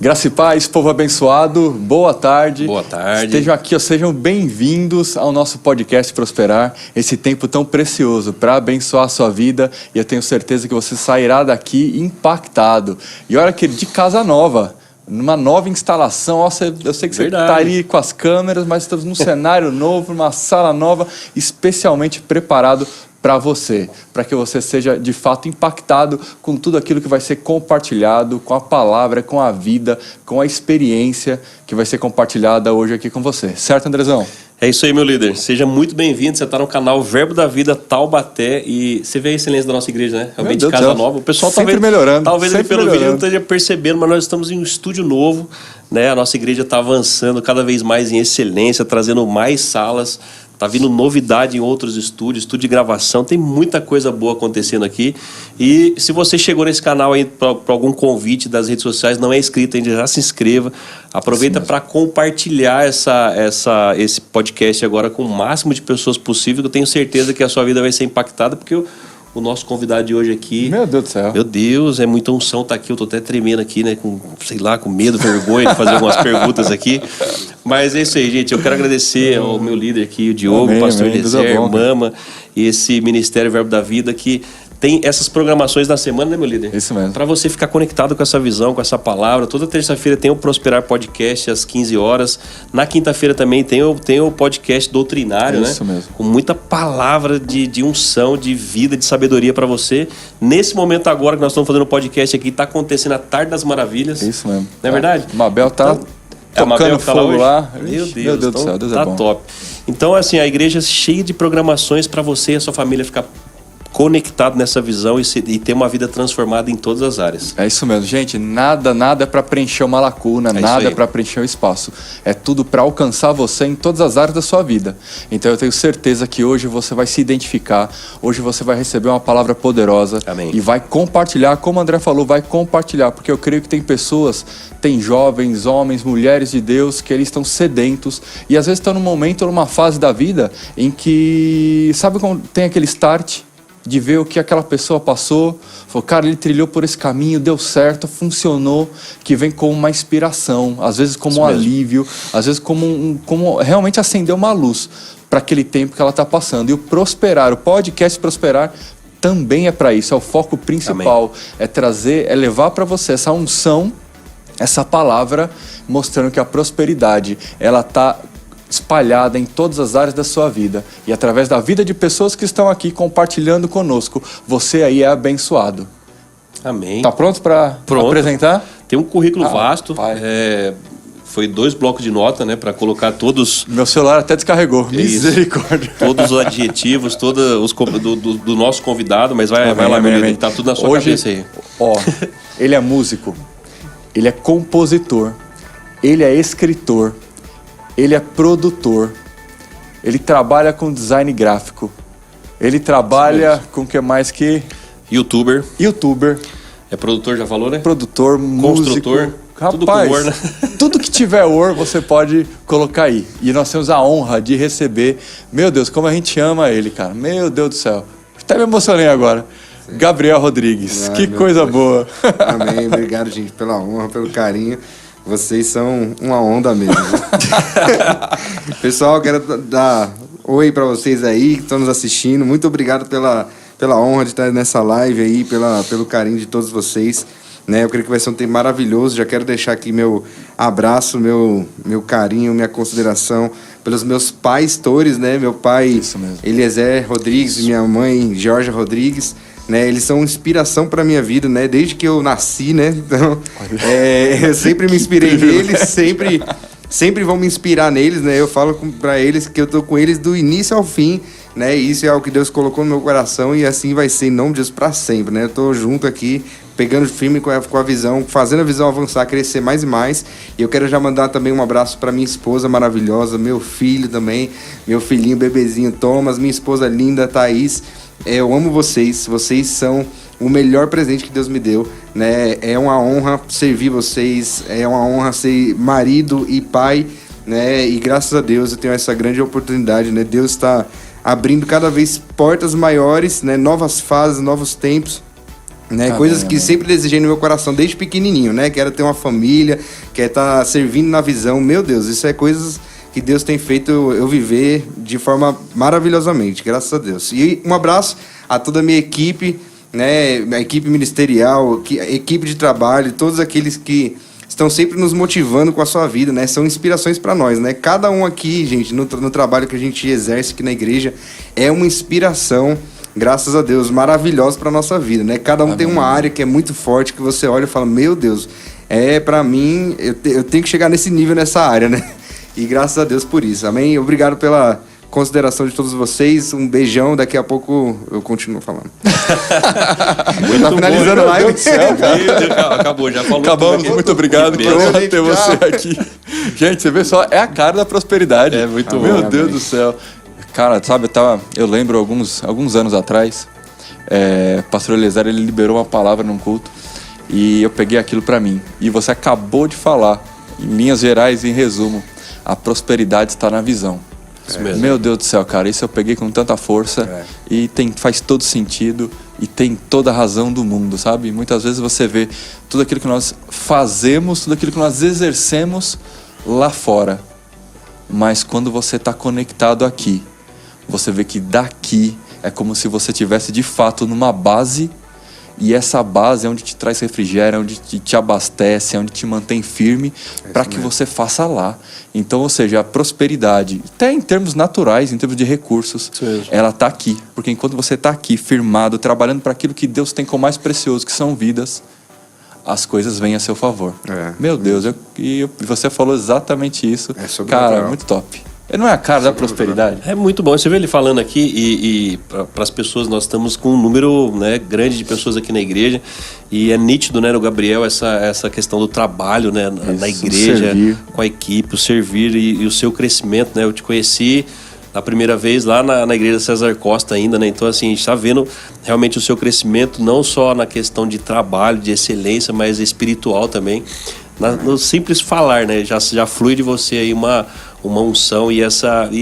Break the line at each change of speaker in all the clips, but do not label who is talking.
Graça e paz, povo abençoado, boa tarde.
Boa tarde.
Estejam aqui, sejam bem-vindos ao nosso podcast Prosperar, esse tempo tão precioso para abençoar a sua vida, e eu tenho certeza que você sairá daqui impactado. E olha que de casa nova, numa nova instalação, eu sei que você está ali com as câmeras, mas estamos num cenário novo, numa sala nova, especialmente preparado para você, para que você seja de fato impactado com tudo aquilo que vai ser compartilhado, com a palavra, com a vida, com a experiência que vai ser compartilhada hoje aqui com você. Certo, Andrezão?
É isso aí, meu líder. Seja muito bem-vindo. Você está no canal Verbo da Vida Taubaté e você vê a excelência da nossa igreja, né? Realmente casa nova. O pessoal
sempre melhorando.
Talvez
sempre
pelo
melhorando.
vídeo não esteja percebendo, mas nós estamos em um estúdio novo, né? A nossa igreja está avançando cada vez mais em excelência, trazendo mais salas. Tá vindo novidade em outros estúdios, estúdio de gravação, tem muita coisa boa acontecendo aqui. E se você chegou nesse canal aí para algum convite das redes sociais, não é inscrito ainda, já se inscreva. Aproveita para compartilhar esse podcast agora com o máximo de pessoas possível, que eu tenho certeza que a sua vida vai ser impactada, porque o nosso convidado de hoje aqui...
Meu Deus do céu.
Meu Deus, é muita unção tá aqui. Eu tô até tremendo aqui, né? Com medo, vergonha de fazer algumas perguntas aqui. Mas é isso aí, gente. Eu quero agradecer ao meu líder aqui, o Diogo, o pastor Eliezer, Mama, e esse Ministério Verbo da Vida que tem essas programações na semana, né, meu líder?
Isso mesmo.
Para você ficar conectado com essa visão, com essa palavra. Toda terça-feira tem o Prosperar Podcast às 15 horas. Na quinta-feira também tem o podcast doutrinário,
Isso
né?
mesmo.
Com muita palavra de unção, de vida, de sabedoria para você. Nesse momento agora que nós estamos fazendo o podcast aqui, está acontecendo a Tarde das Maravilhas.
Isso mesmo.
Não é verdade?
Mabel tá tocando fogo lá.
Meu Deus
do
então,
céu, Deus
tá
é bom.
top. Então, assim, a igreja é cheia de programações para você e a sua família ficar conectado nessa visão e ter uma vida transformada em todas as áreas.
É isso mesmo, gente. Nada é para preencher uma lacuna, nada é para preencher um espaço. É tudo para alcançar você em todas as áreas da sua vida. Então eu tenho certeza que hoje você vai se identificar, hoje você vai receber uma palavra poderosa.
Amém.
E vai compartilhar, como o André falou, vai compartilhar, porque eu creio que tem pessoas, tem jovens, homens, mulheres de Deus, que eles estão sedentos e às vezes estão num momento, numa fase da vida em que, sabe quando tem aquele start de ver o que aquela pessoa passou, falou, cara, ele trilhou por esse caminho, deu certo, funcionou, que vem como uma inspiração, às vezes como um alívio, às vezes como realmente acender uma luz para aquele tempo que ela está passando. E o Prosperar, o podcast Prosperar, também é para isso, é o foco principal. Amém. É trazer, é levar para você essa unção, essa palavra, mostrando que a prosperidade, ela está espalhada em todas as áreas da sua vida. E através da vida de pessoas que estão aqui compartilhando conosco, você aí é abençoado.
Amém.
Tá pronto para apresentar?
Tem um currículo vasto. Foi 2 blocos de nota, né? Para colocar todos...
Meu celular até descarregou. Misericórdia.
Todos os adjetivos, todos do nosso convidado, mas vai lá, meu líder. Tá tudo na sua cabeça aí.
Ó, ele é músico, ele é compositor, ele é escritor, ele é produtor, ele trabalha com design gráfico, ele trabalha com o que mais que...
Youtuber.
É
produtor, já falou, né?
Produtor,
construtor,
músico. Rapaz,
tudo com or, né?
Tudo que tiver or, você pode colocar aí. E nós temos a honra de receber, meu Deus, como a gente ama ele, cara. Meu Deus do céu. Até me emocionei agora. Sim. Gabriel Rodrigues, que coisa boa.
Amém, obrigado, gente, pela honra, pelo carinho. Vocês são uma onda mesmo. Pessoal, quero dar oi para vocês aí que estão nos assistindo. Muito obrigado pela honra de estar nessa live aí, pelo carinho de todos vocês. Né? Eu creio que vai ser um tempo maravilhoso. Já quero deixar aqui meu abraço, meu carinho, minha consideração pelos meus pastores, né? Meu pai Eliezer Rodrigues e minha mãe Georgia Rodrigues. Né, eles são inspiração para minha vida, né? Desde que eu nasci, né? Então, eu sempre me inspirei neles, sempre vão me inspirar neles, né? Eu falo para eles que eu tô com eles do início ao fim, né? E isso é o que Deus colocou no meu coração e assim vai ser em nome de Deus para sempre, né? Eu tô junto aqui, pegando firme com a visão, fazendo a visão avançar, crescer mais e mais. E eu quero já mandar também um abraço para minha esposa maravilhosa, meu filho também, meu filhinho, bebezinho Thomas, minha esposa linda, Thaís. Eu amo vocês, vocês são o melhor presente que Deus me deu, né? É uma honra servir vocês, é uma honra ser marido e pai, né? E graças a Deus eu tenho essa grande oportunidade, né? Deus está abrindo cada vez portas maiores, né? Novas fases, novos tempos. Né?
Amém,
Coisas que
amém.
sempre desejei no meu coração desde pequenininho, né? Quero ter uma família, quero estar servindo na visão. Meu Deus, isso é coisas que Deus tem feito eu viver de forma maravilhosamente, graças a Deus. E um abraço a toda a minha equipe, né? A equipe ministerial, a equipe de trabalho, todos aqueles que estão sempre nos motivando com a sua vida, né? São inspirações para nós, né? Cada um aqui, gente, no trabalho que a gente exerce aqui na igreja, é uma inspiração, graças a Deus, maravilhosa para nossa vida, né? Cada um tem uma área que é muito forte, que você olha e fala, meu Deus, para mim, eu tenho que chegar nesse nível, nessa área, né? E graças a Deus por isso, amém? Obrigado pela consideração de todos vocês, um beijão, daqui a pouco eu continuo falando.
Muito
Tá finalizando a live.
Meu Deus do céu, cara. Acabou, já falou.
Acabamos,
tudo.
muito obrigado por
bênção.
honra ter você aqui. Gente, você vê só, é a cara da prosperidade.
É muito
Meu
bom.
Deus do céu. Cara, sabe, eu lembro alguns anos atrás, pastor Eliezer, ele liberou uma palavra num culto e eu peguei aquilo pra mim. E você acabou de falar, em linhas gerais, em resumo, a prosperidade está na visão.
Isso mesmo.
Meu Deus do céu, cara, isso eu peguei com tanta força e faz todo sentido e tem toda a razão do mundo, sabe? Muitas vezes você vê tudo aquilo que nós fazemos, tudo aquilo que nós exercemos lá fora. Mas quando você está conectado aqui, você vê que daqui é como se você estivesse de fato numa base, e essa base é onde te traz refrigério, é onde te abastece, é onde te mantém firme para que você faça lá. Então, ou seja, a prosperidade, até em termos naturais, em termos de recursos, ela está aqui. Porque enquanto você está aqui, firmado, trabalhando para aquilo que Deus tem como mais precioso, que são vidas, as coisas vêm a seu favor. Meu Deus, e você falou exatamente isso. Cara, muito top. Não é a cara da prosperidade?
É muito bom. Você vê ele falando aqui e para as pessoas, nós estamos com um número, né, grande de pessoas aqui na igreja e é nítido, né, no Gabriel, essa questão do trabalho, né, na igreja,
servir.
com a equipe, o servir e o seu crescimento, né? Eu te conheci a primeira vez lá na igreja César Costa ainda, né? Então, assim, a gente está vendo realmente o seu crescimento, não só na questão de trabalho, de excelência, mas espiritual também. No simples falar, né? Já flui de você aí uma unção e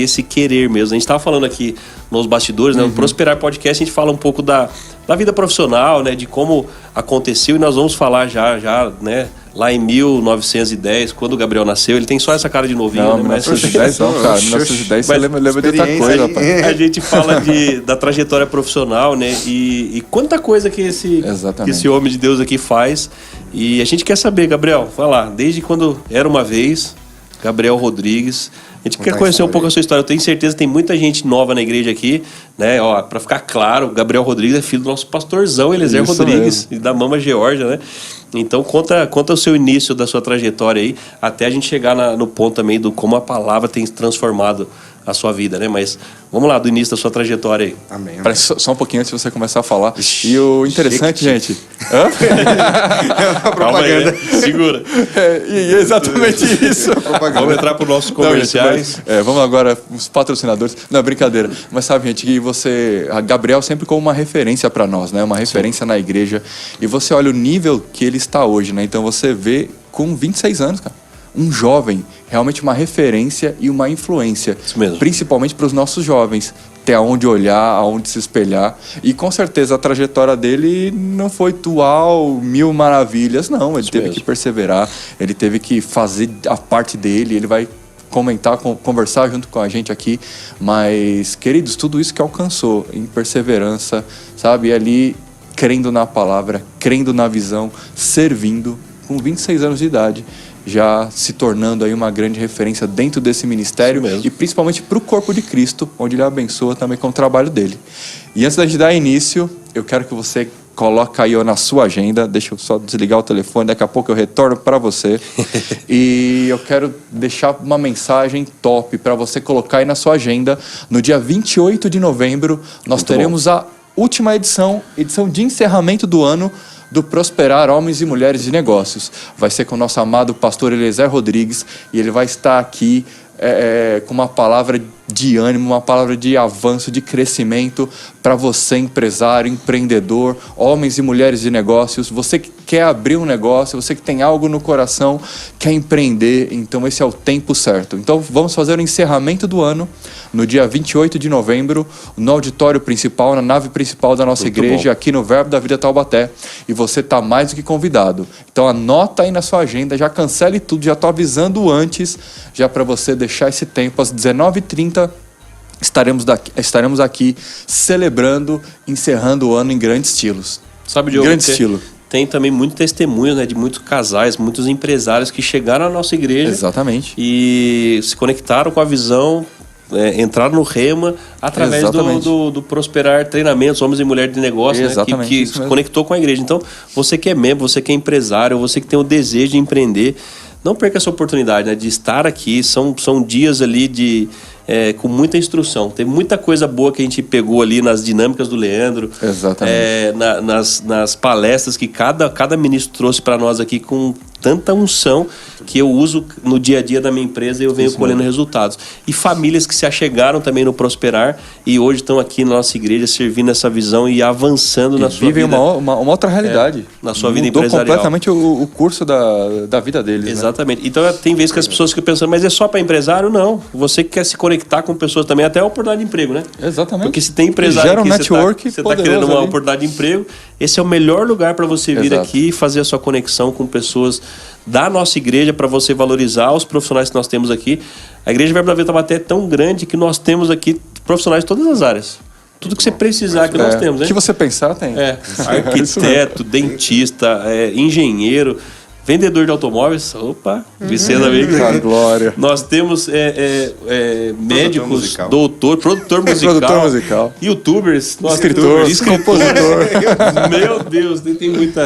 esse querer mesmo. A gente estava falando aqui nos bastidores, né? No Prosperar Podcast a gente fala um pouco da vida profissional, né? De como aconteceu, e nós vamos falar já, né? Lá em 1910, quando o Gabriel nasceu, ele tem só essa cara de novinho,
Não,
né?
1910 não, cara. 1910 você lembra de outra coisa, rapaz.
A gente fala da trajetória profissional, né? E quanta coisa que esse homem de Deus aqui faz. E a gente quer saber, Gabriel, vai lá, desde quando era uma vez, Gabriel Rodrigues. A gente quer conhecer um pouco a sua história. Eu tenho certeza que tem muita gente nova na igreja aqui, né? Ó, pra ficar claro, Gabriel Rodrigues é filho do nosso pastorzão Eliezer Rodrigues e da Mama Georgia, né? Então conta o seu início da sua trajetória aí, até a gente chegar no ponto também do como a palavra tem transformado a sua vida, né? Mas vamos lá, do início da sua trajetória aí.
Amém.
Parece só um pouquinho antes de você começar a falar. E o interessante, gente...
Calma aí, né? Segura.
E é exatamente isso.
Vamos entrar para os nossos comerciais.
Vamos agora, os patrocinadores. Não, brincadeira. Mas sabe, gente, que a Gabriel sempre como uma referência para nós, né? Uma referência na igreja. E você olha o nível que ele está hoje, né? Então você vê com 26 anos, cara. Um jovem, realmente uma referência e uma influência.
Isso mesmo.
Principalmente para os nossos jovens. Ter aonde olhar, aonde se espelhar. E com certeza a trajetória dele não foi mil maravilhas, não. Ele teve que perseverar, ele teve que fazer a parte dele, ele vai conversar junto com a gente aqui. Mas, queridos, tudo isso que alcançou em perseverança, sabe? Ali, crendo na palavra, crendo na visão, servindo, com 26 anos de idade, já se tornando aí uma grande referência dentro desse ministério e principalmente para o corpo de Cristo, onde ele abençoa também com o trabalho dele. E antes da gente dar início, eu quero que você coloque aí na sua agenda, deixa eu só desligar o telefone, daqui a pouco eu retorno para você. E eu quero deixar uma mensagem top para você colocar aí na sua agenda. No dia 28 de novembro, nós teremos a última edição de encerramento do ano, do Prosperar Homens e Mulheres de Negócios. Vai ser com o nosso amado pastor Eliezer Rodrigues, e ele vai estar aqui com uma palavra de ânimo, uma palavra de avanço, de crescimento para você, empresário, empreendedor, homens e mulheres de negócios, você que quer abrir um negócio, você que tem algo no coração, quer empreender, então esse é o tempo certo. Então vamos fazer o encerramento do ano no dia 28 de novembro, no auditório principal, na nave principal da nossa igreja, aqui no Verbo da Vida Taubaté, e você está mais do que convidado. Então anota aí na sua agenda, já cancele tudo, já estou avisando antes, já para você deixar esse tempo, às 19h30, estaremos aqui celebrando, encerrando o ano em grandes estilos.
Sabe, Diogo,
grande estilo.
Tem também muito testemunho, né, de muitos casais, muitos empresários que chegaram à nossa igreja.
Exatamente.
E se conectaram com a visão, entraram no Rema através do Prosperar Treinamentos, Homens e Mulheres de Negócio, né, que se conectou com a igreja. Então, você que é membro, você que é empresário, você que tem o desejo de empreender, não perca essa oportunidade, né, de estar aqui. São dias ali com muita instrução. Tem muita coisa boa que a gente pegou ali nas dinâmicas do Leandro.
Exatamente.
Nas palestras que cada ministro trouxe para nós aqui com tanta unção que eu uso no dia a dia da minha empresa e eu venho colhendo resultados. E famílias que se achegaram também no Prosperar e hoje estão aqui na nossa igreja servindo essa visão e avançando na sua vida.
Vivem uma outra realidade.
Na sua vida
Mudou
empresarial.
Completamente o curso da vida deles.
Exatamente. Né? Então tem vezes que as pessoas ficam pensando, mas é só para empresário? Não. Você que quer se conectar com pessoas também, até a oportunidade de emprego, né?
Exatamente.
Porque se tem empresário
gera um
aqui,
network
você está querendo uma oportunidade de emprego, esse é o melhor lugar para você vir aqui e fazer a sua conexão com pessoas da nossa igreja, para você valorizar os profissionais que nós temos aqui. A Igreja Verbo da Vida Taubaté é tão grande que nós temos aqui profissionais de todas as áreas. Tudo que você precisar que nós temos, né?
O que você pensar tem.
Arquiteto, dentista, engenheiro, vendedor de automóveis. Opa, Vicente amigo.
Glória.
Nós temos médicos, produtor musical, youtubers,
escritor, compositor.
Meu Deus,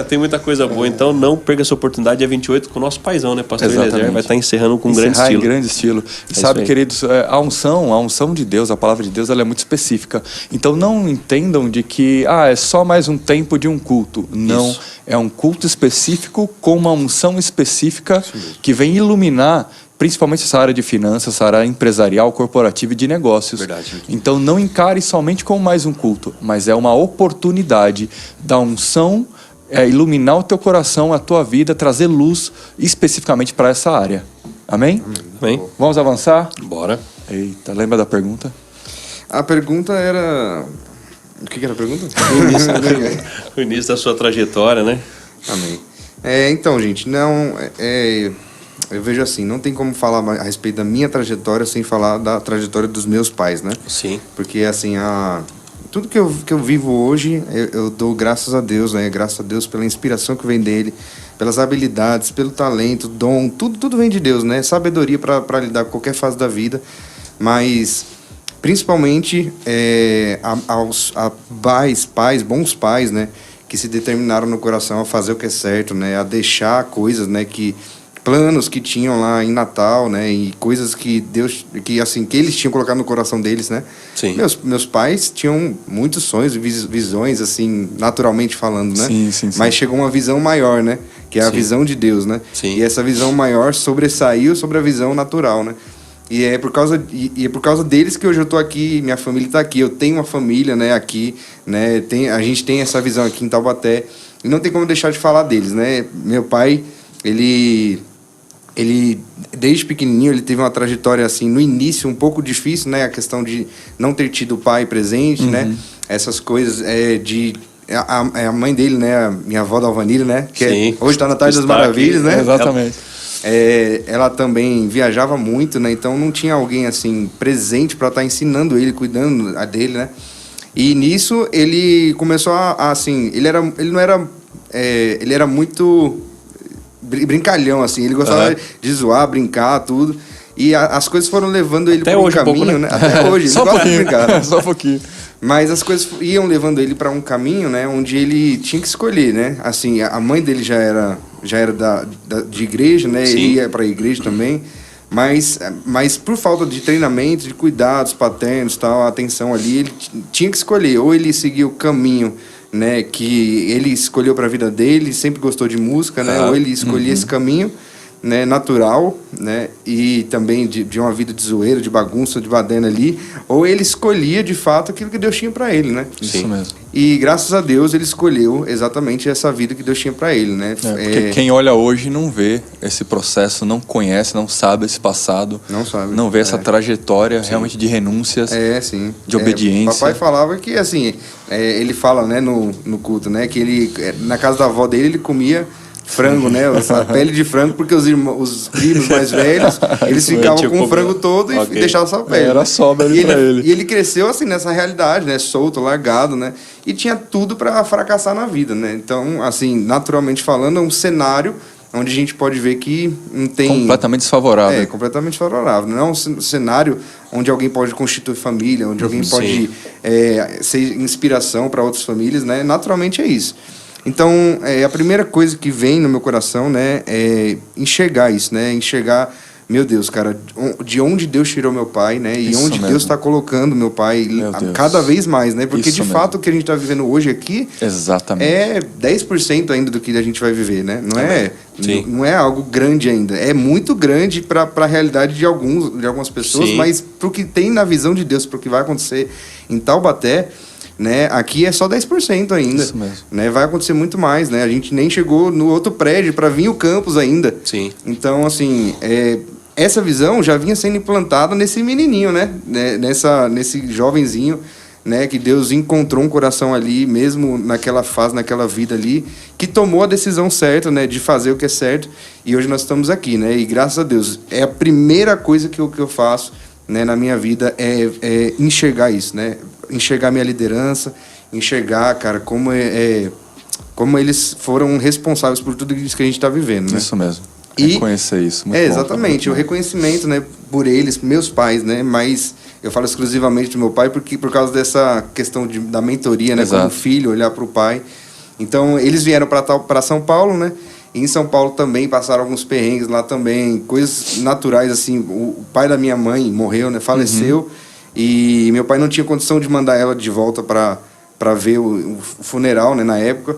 tem muita coisa boa. Então não perca essa oportunidade. Dia 28 com o nosso paizão, né? Pastor Eliezer vai estar encerrando com grande estilo.
Em grande estilo. E sabe, queridos, a unção de Deus, a palavra de Deus, ela é muito específica. Então não entendam de que é só mais um tempo de um culto. Não. Isso. É um culto específico com uma unção específica que vem iluminar principalmente essa área de finanças, essa área empresarial, corporativa e de negócios.
Verdade.
Então não encare somente como mais um culto, mas é uma oportunidade da unção iluminar o teu coração, a tua vida, trazer luz especificamente para essa área. Amém?
Amém.
Vamos avançar?
Bora.
Eita, lembra da pergunta?
A pergunta era... O que era a pergunta?
O início da sua trajetória, né?
Amém. Então, gente, eu vejo assim, não tem como falar a respeito da minha trajetória sem falar da trajetória dos meus pais, né?
Sim.
Porque, assim, tudo que eu vivo hoje, eu dou graças a Deus, né? Graças a Deus pela inspiração que vem dele, pelas habilidades, pelo talento, dom, tudo vem de Deus, né? Sabedoria para lidar com qualquer fase da vida, mas... Principalmente bons pais, né, que se determinaram no coração a fazer o que é certo, né, a deixar coisas, né, planos que tinham lá em Natal, né, e coisas que que eles tinham colocado no coração deles, né.
Sim.
Meus pais tinham muitos sonhos e visões, assim, naturalmente falando, né.
Sim.
Mas chegou uma visão maior, né, que é a visão de Deus, né.
Sim.
E essa visão maior sobressaiu sobre a visão natural, né. E é por causa deles que hoje eu tô aqui, minha família tá aqui, eu tenho uma família, né, aqui, né, a gente tem essa visão aqui em Taubaté, e não tem como deixar de falar deles, né. Meu pai, ele desde pequenininho, ele teve uma trajetória, assim, no início um pouco difícil, né, a questão de não ter tido o pai presente, né, essas coisas a mãe dele, né, a minha avó da Alvanilha, né, que hoje tá na Tarde das Maravilhas, né.
Exatamente.
Ela também viajava muito, né? Então não tinha alguém assim presente para estar ensinando ele, cuidando dele, né? E nisso ele começou assim, ele era muito brincalhão, assim, ele gostava de zoar, brincar, tudo. E as coisas foram levando ele para um caminho, né? Até hoje, ele gosta de brincar, né?
Só um pouquinho.
Mas as coisas iam levando ele para um caminho, né, onde ele tinha que escolher, né? Assim, a mãe dele já era de igreja, né?
Sim.
Ele ia para a igreja também, mas por falta de treinamento, de cuidados paternos, tal, atenção ali, ele tinha que escolher, ou ele seguia o caminho, né, que ele escolheu para a vida dele, sempre gostou de música, né? Ou ele escolhia esse caminho né, natural, né, e também de uma vida de zoeira, de bagunça, de baderna ali, ou ele escolhia de fato aquilo que Deus tinha para ele, né?
Isso mesmo.
E graças a Deus ele escolheu exatamente essa vida que Deus tinha para ele, né?
Porque quem olha hoje não vê esse processo, não conhece, não sabe esse passado,
não sabe,
não vê essa trajetória realmente de renúncias,
sim,
de obediência.
Papai falava que assim, ele fala, né, no culto, né, que ele na casa da avó dele ele comia frango, né? A pele de frango, porque os primos mais velhos, eles ficavam com o frango todo e deixavam só a pele.
Era sobra ali pra ele.
E ele cresceu assim nessa realidade, né? Solto, largado, né? E tinha tudo para fracassar na vida, né? Então, assim, naturalmente falando, é um cenário onde a gente pode ver que não tem...
Completamente desfavorável.
Completamente favorável. Não é um cenário onde alguém pode constituir família, onde alguém pode ser inspiração para outras famílias, né? Naturalmente é isso. Então, a primeira coisa que vem no meu coração, né, é enxergar isso, né? Enxergar, meu Deus, cara, de onde Deus tirou meu pai, né? E
Isso
onde
mesmo.
Deus está colocando meu pai cada vez mais, né? Porque,
Isso
de fato, o que a gente está vivendo hoje aqui
Exatamente.
é 10% ainda do que a gente vai viver, né?
Sim.
Não é algo grande ainda. É muito grande para a realidade de algumas pessoas,
Sim.
mas para o que tem na visão de Deus, para o que vai acontecer em Taubaté, né? Aqui é só 10% ainda.
Isso mesmo.
Né? Vai acontecer muito mais, né? A gente nem chegou no outro prédio para vir o campus ainda.
Sim.
Então, assim, essa visão já vinha sendo implantada nesse menininho, né? Nesse jovenzinho, né? Que Deus encontrou um coração ali, mesmo naquela fase, naquela vida ali, que tomou a decisão certa, né? De fazer o que é certo. E hoje nós estamos aqui, né? E graças a Deus, é a primeira coisa que eu faço, né, na minha vida é enxergar isso, né? Enxergar minha liderança, enxergar, cara, como eles foram responsáveis por tudo isso que a gente está vivendo, né?
Isso mesmo.
E
Reconhecer isso. Muito bom,
exatamente, o reconhecimento, né, por eles, meus pais, né? Mas eu falo exclusivamente do meu pai porque por causa dessa questão da mentoria, né?
Exato.
Como filho, olhar para o pai. Então, eles vieram para São Paulo, né? E em São Paulo também passaram alguns perrengues lá também, coisas naturais, assim. O pai da minha mãe morreu, né? Faleceu. E meu pai não tinha condição de mandar ela de volta para ver o funeral, né? Na época.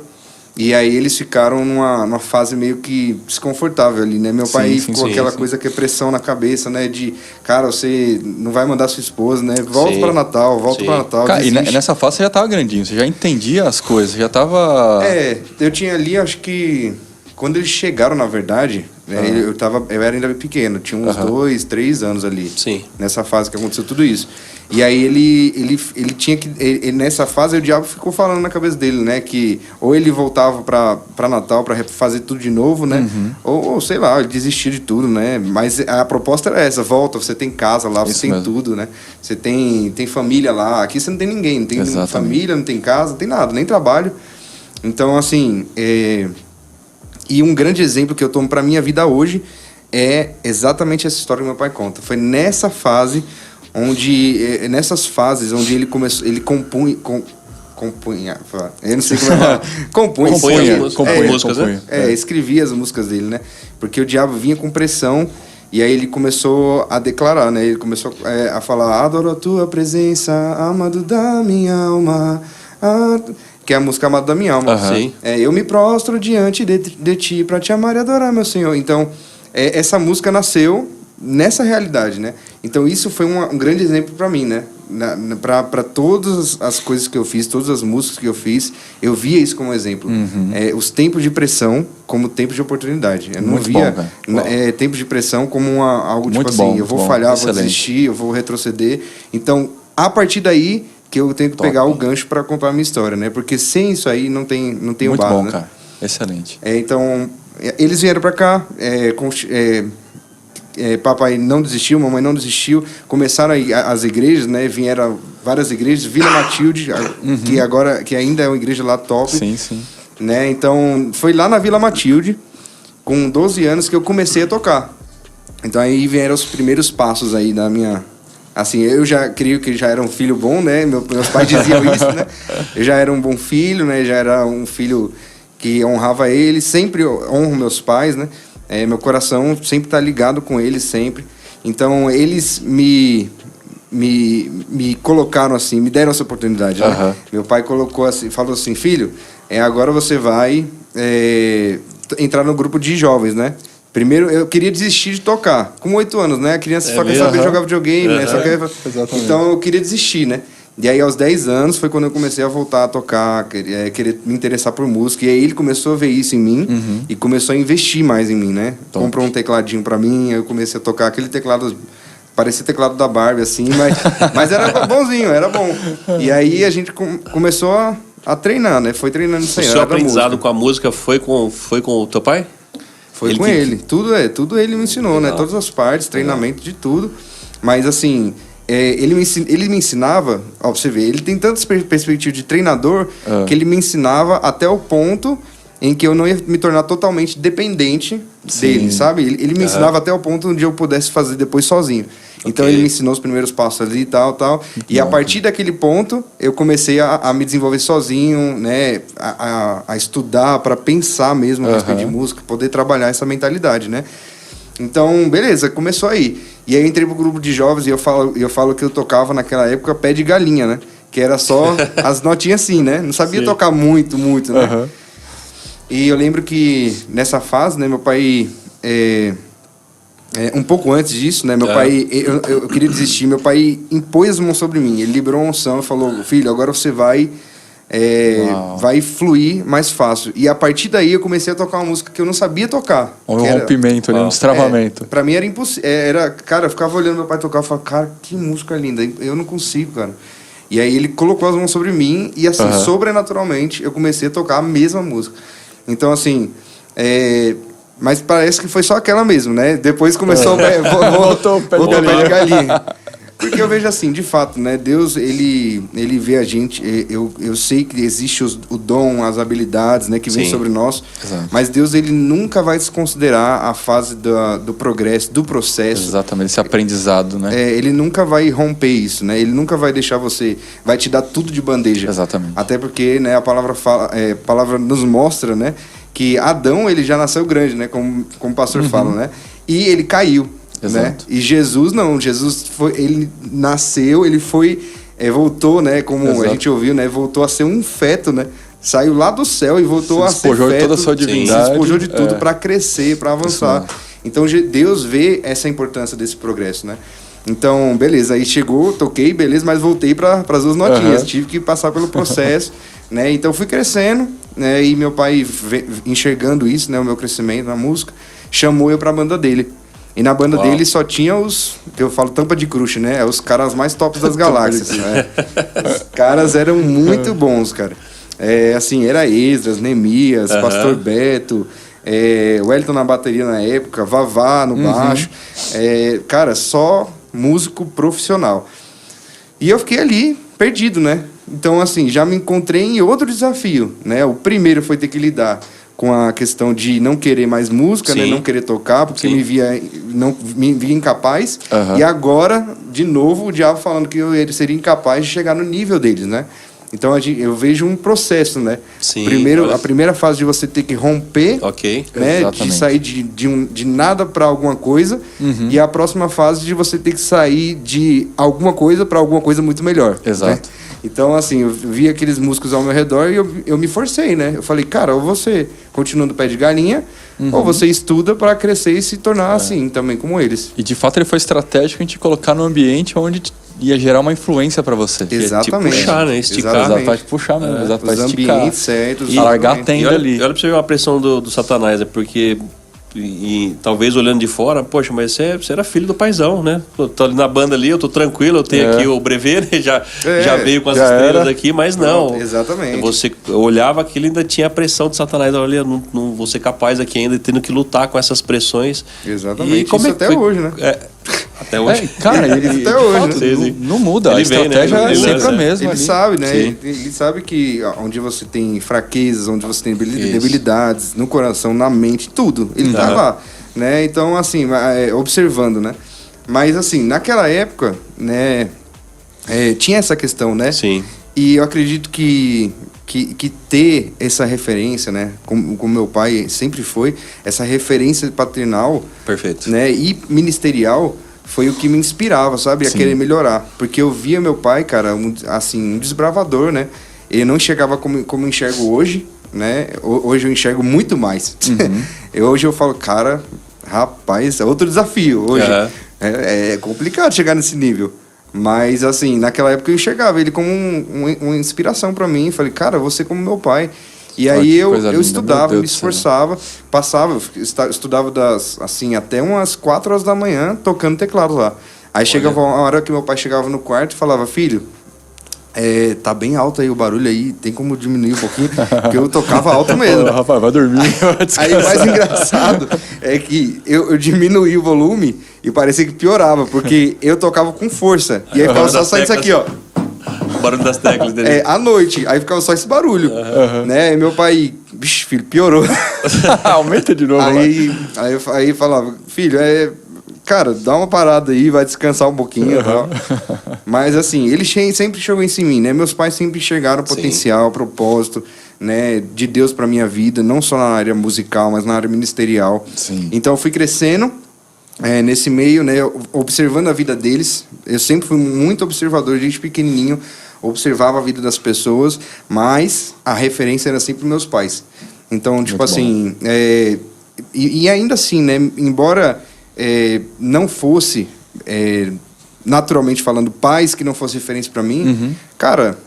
E aí eles ficaram numa fase meio que desconfortável ali, né? Meu pai ficou aquela coisa que é pressão na cabeça, né? De, cara, você não vai mandar sua esposa, né? Volta para Natal, volta para Natal.
Cara, e nessa fase você já tava grandinho, você já entendia as coisas, já tava...
Eu tinha ali, acho que... Quando eles chegaram, na verdade, né, eu era ainda pequeno, tinha uns 2, 3 anos ali.
Sim.
Nessa fase que aconteceu tudo isso. E aí ele tinha que... nessa fase, o diabo ficou falando na cabeça dele, né? Que ou ele voltava para Natal para fazer tudo de novo, né? Ou, sei lá, ele desistia de tudo, né? Mas a proposta era essa, volta, você tem casa lá, você tem tudo, né? Você tem família lá. Aqui você não tem ninguém, não tem família, não tem casa, não tem nada, nem trabalho. Então, assim... E um grande exemplo que eu tomo para minha vida hoje é exatamente essa história que meu pai conta. Foi nessa fase nessas fases onde ele começou, ele compunha, eu não sei como é falar. Compunha
músicas, né?
Escrevia as músicas dele, né? Porque o diabo vinha com pressão e aí ele começou a declarar, né? Ele começou a falar: adoro a tua presença, amado da minha alma. Que é a música Amado da Minha Alma. Eu me prostro diante de ti para te amar e adorar, meu Senhor. Então, essa música nasceu nessa realidade, né? Então, isso foi um grande exemplo para mim, né? Para todas as coisas que eu fiz, todas as músicas que eu fiz, eu via isso como exemplo. Os tempos de pressão como tempos de oportunidade. Eu não via tempos de pressão como algo tipo assim, eu vou falhar, vou desistir, eu vou retroceder. Então, a partir daí... que eu tenho que pegar o gancho para contar a minha história, né? Porque sem isso aí não tem o base,
bom,
né?
cara. Excelente.
Então, eles vieram para cá, papai não desistiu, mamãe não desistiu, começaram as igrejas, né? Vieram várias igrejas, Vila Matilde, que ainda é uma igreja lá top.
Sim.
Né? Então, foi lá na Vila Matilde, com 12 anos, que eu comecei a tocar. Então, aí vieram os primeiros passos aí da minha... Assim, eu já creio que já era um filho bom, né? Meus pais diziam isso, né? Eu já era um bom filho, né? Já era um filho que honrava eles. Sempre honro meus pais, né? Meu coração sempre está ligado com eles, sempre. Então, eles me colocaram assim, me deram essa oportunidade, né? Meu pai colocou assim, falou assim: filho, agora você vai entrar no grupo de jovens, né? Primeiro, eu queria desistir de tocar. Com 8 anos, né? A criança só quer saber jogar videogame, né? Só quer... Então, eu queria desistir, né? E aí, aos 10 anos, foi quando eu comecei a voltar a tocar, querer me interessar por música. E aí, ele começou a ver isso em mim e começou a investir mais em mim, né?
Top.
Comprou um tecladinho pra mim, eu comecei a tocar aquele teclado... Parecia teclado da Barbie, assim, mas era bonzinho, era bom. E aí, a gente começou a treinar, né? Foi treinando isso aí.
O seu aprendizado com a música foi com o teu pai?
Foi ele com ele. Tudo ele me ensinou, legal, né? Todas as partes, treinamento de tudo. Mas, assim... ele me ensinava, ó, pra você ver, ele tem tanta perspectiva de treinador que ele me ensinava até o ponto em que eu não ia me tornar totalmente dependente dele, sabe? Ele me ensinava até o ponto onde eu pudesse fazer depois sozinho. Então ele me ensinou os primeiros passos ali e tal. E a partir daquele ponto eu comecei a me desenvolver sozinho, né? A estudar para pensar mesmo a respeito de música, poder trabalhar essa mentalidade, né? Então, beleza, começou aí. E aí eu entrei pro grupo de jovens e eu falo que eu tocava naquela época pé de galinha, né? Que era só as notinhas assim, né? Não sabia tocar muito, né? E eu lembro que nessa fase, né, meu pai... um pouco antes disso, né? Meu pai... Eu queria desistir. Meu pai impôs as mãos sobre mim. Ele liberou uma unção e falou, filho, agora você vai fluir mais fácil. E a partir daí eu comecei a tocar uma música que eu não sabia tocar.
Um rompimento ali, um destravamento.
Pra mim era impossível. Cara, eu ficava olhando meu pai tocar e falava, cara, que música linda. Eu não consigo, cara. E aí ele colocou as mãos sobre mim e assim, sobrenaturalmente, eu comecei a tocar a mesma música. Então, assim... mas parece que foi só aquela mesmo, né? Depois começou voltou o pé de galinha. Porque eu vejo assim, de fato, né? Deus, ele vê a gente. Eu sei que existe o dom, as habilidades, né? Que vem sobre nós. Exato. Mas Deus, ele nunca vai desconsiderar a fase do progresso, do processo.
Exatamente, esse aprendizado, né?
Ele nunca vai romper isso, né? Ele nunca vai deixar você... Vai te dar tudo de bandeja.
Exatamente.
Até porque, né? A palavra nos mostra, né? Que Adão, ele já nasceu grande, né? Como o pastor fala, né? E ele caiu. Né? E Jesus não, ele nasceu, ele foi, voltou, né? Como a gente ouviu, né? Voltou a ser um feto, né? Saiu lá do céu e voltou a ser feto.
Despojou de toda a sua divindade.
Se despojou de tudo para crescer, para avançar. Então Deus vê essa importância desse progresso, né? Então, beleza, aí chegou, toquei, beleza, mas voltei para as 2 notinhas. Tive que passar pelo processo, né? Então fui crescendo, né? E meu pai, enxergando isso, né? O meu crescimento na música, chamou eu para a banda dele. E na banda dele só tinha que eu falo tampa de crush, né? Os caras mais tops das galáxias, né? Os caras eram muito bons, cara. Assim, era Esdras, Neemias, Pastor Beto, Wellington na bateria na época, Vavá no baixo. Cara, só músico profissional. E eu fiquei ali, perdido, né? Então, assim, já me encontrei em outro desafio, né? O primeiro foi ter que lidar com a questão de não querer mais música, né? Não querer tocar, porque me via incapaz. E agora, de novo, o diabo falando que eu seria incapaz de chegar no nível deles, né? Então eu vejo um processo, né? A primeira fase de você ter que romper, né? De sair de nada para alguma coisa, e a próxima fase de você ter que sair de alguma coisa para alguma coisa muito melhor.
Exato.
Né? Então, assim, eu vi aqueles músicos ao meu redor e eu me forcei, né? Eu falei, cara, ou você continua no pé de galinha, ou você estuda para crescer e se tornar assim, também como eles.
E, de fato, ele foi estratégico em te colocar no ambiente onde ia gerar uma influência para você.
Exatamente.
Te puxar, né? Esticar.
Exato, pra te puxar mesmo. Exato, pra esticar.
Ambientes certos.
E largar a tenda ali.
E olha pra você ver uma pressão do Satanás, né? Porque... E talvez olhando de fora, poxa, mas você era filho do paizão, né? Eu tô ali na banda ali, eu tô tranquilo, eu tenho aqui o brevê, né? Já veio com as estrelas aqui, mas não.
Pronto, exatamente.
Você olhava aquilo e ainda tinha a pressão de Satanás. Olha, não vou ser capaz aqui ainda, tendo que lutar com essas pressões.
Exatamente. E como isso até hoje, né?
Até hoje.
Cara, ele até hoje,
não muda. A estratégia é sempre a mesma.
Ele sabe, né? Ele sabe que onde você tem fraquezas, onde você tem debilidades, no coração, na mente, tudo. Ele tá lá, né? Então, assim, observando, né? Mas, assim, naquela época, né? Tinha essa questão, né?
Sim.
E eu acredito que ter essa referência, né? Como meu pai sempre foi, essa referência paternal...
Perfeito.
Né? E ministerial... foi o que me inspirava, sabe? A querer melhorar. Porque eu via meu pai, cara, um desbravador, né? Ele não enxergava como eu enxergo hoje, né? Hoje eu enxergo muito mais. Hoje eu falo, cara, Rapaz, é outro desafio hoje.
Uhum.
É complicado chegar nesse nível. Mas, assim, naquela época eu enxergava ele como uma inspiração pra mim. Falei, cara, você como meu pai. E aí eu estudava, me esforçava, passava, estudava assim, até umas 4 horas da manhã, tocando teclado lá. Aí chegava uma hora que meu pai chegava no quarto e falava, filho, tá bem alto aí o barulho aí, tem como diminuir um pouquinho? Porque eu tocava alto mesmo.
Rapaz, vai dormir.
Aí o mais engraçado é que eu diminuí o volume e parecia que piorava, porque eu tocava com força. E aí ficava só saindo isso aqui, ó.
O barulho das teclas dele.
À noite. Aí ficava só esse barulho. Né? E meu pai, bicho, filho, piorou.
Aumenta de novo.
Aí eu falava, filho, cara, dá uma parada aí, vai descansar um pouquinho e tal. Mas assim, ele sempre chegou isso em mim, né? Meus pais sempre enxergaram o potencial, o propósito, né, de Deus pra minha vida, não só na área musical, mas na área ministerial.
Sim.
Então eu fui crescendo nesse meio, né, observando a vida deles. Eu sempre fui muito observador, desde pequenininho, observava a vida das pessoas, mas a referência era sempre meus pais. Então, tipo assim, e ainda assim, né, embora não fosse, naturalmente falando, pais que não fossem referência para mim, cara,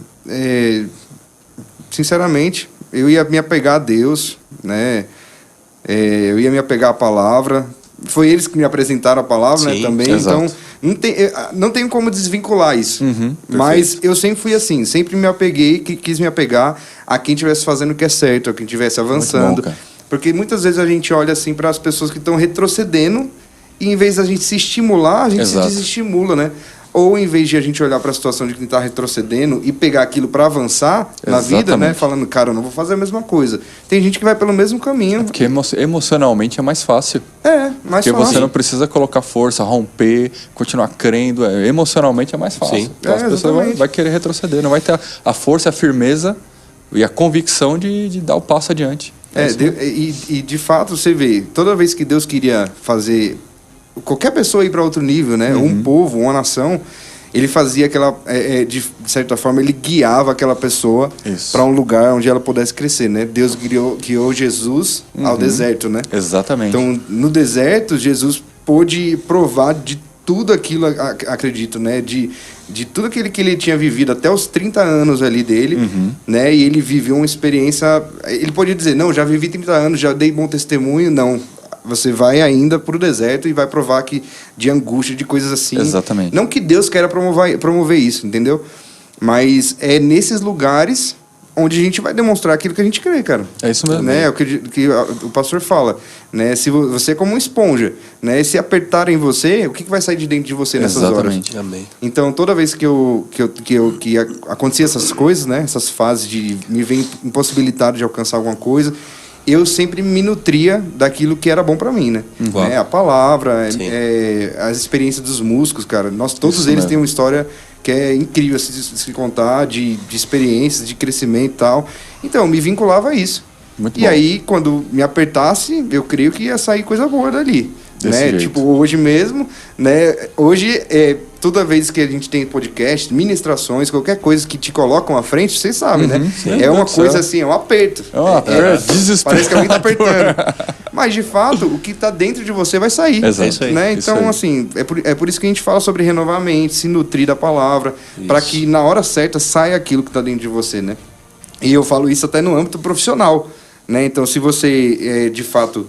sinceramente, eu ia me apegar a Deus, né? Eu ia me apegar à palavra. Foi eles que me apresentaram a palavra, né, também.
Exato.
Então, não tenho como desvincular isso. Mas eu sempre fui assim, sempre me apeguei, quis me apegar a quem estivesse fazendo o que é certo, a quem estivesse avançando.
Bom,
porque muitas vezes a gente olha assim para as pessoas que estão retrocedendo e em vez da gente se estimular, a gente se desestimula, né? Ou em vez de a gente olhar para a situação de quem está retrocedendo e pegar aquilo para avançar na vida, né? Falando, cara, eu não vou fazer a mesma coisa. Tem gente que vai pelo mesmo caminho.
Porque emocionalmente é mais fácil.
Mais
porque
fácil.
você não precisa colocar força, romper, continuar crendo. Emocionalmente é mais fácil.
Sim.
Então as pessoas vai querer retroceder, não vai ter a força, a firmeza e a convicção de dar o passo adiante.
E de fato, você vê, toda vez que Deus queria fazer qualquer pessoa ir para outro nível, né? Um povo, uma nação, ele fazia aquela, de certa forma, ele guiava aquela pessoa para um lugar onde ela pudesse crescer, né? Deus guiou Jesus ao deserto, né?
Exatamente.
Então, no deserto, Jesus pôde provar de tudo aquilo, acredito, né? De tudo aquilo que ele tinha vivido até os 30 anos ali dele, né? E ele viveu uma experiência... Ele podia dizer, não, já vivi 30 anos, já dei bom testemunho. Não, você vai ainda para o deserto e vai provar que de angústia, de coisas assim.
Exatamente.
Não que Deus queira promover isso, entendeu? Mas é nesses lugares onde a gente vai demonstrar aquilo que a gente crê, cara.
É isso mesmo.
Né? É o que o pastor fala, né? Se você é como uma esponja, né? Se apertarem você, o que vai sair de dentro de você nessas horas?
Amém.
Então, toda vez que acontecia essas coisas, né? Essas fases de me ver impossibilitado de alcançar alguma coisa, eu sempre me nutria daquilo que era bom para mim, né? A palavra, as experiências dos músicos, cara. Todos eles têm uma história que é incrível se contar, de experiências, de crescimento e tal. Então, eu me vinculava a isso.
Muito bom.
Aí, quando me apertasse, eu creio que ia sair coisa boa dali.
Desse
né?
jeito.
Tipo, hoje mesmo, né? Hoje, toda vez que a gente tem podcast, ministrações, qualquer coisa que te colocam à frente, vocês sabem, né?
Sim,
É uma
Deus
coisa
céu.
assim, é um aperto.
É um aperto, desesperador.
Parece que alguém tá apertando. Mas, de fato, o que tá dentro de você vai sair.
Exato.
É isso aí.
Né?
Isso
Então,
aí.
assim, é por isso que a gente fala sobre renovar a mente, se nutrir da palavra, para que na hora certa saia aquilo que tá dentro de você, né? E eu falo isso até no âmbito profissional, né? Então, se você, de fato,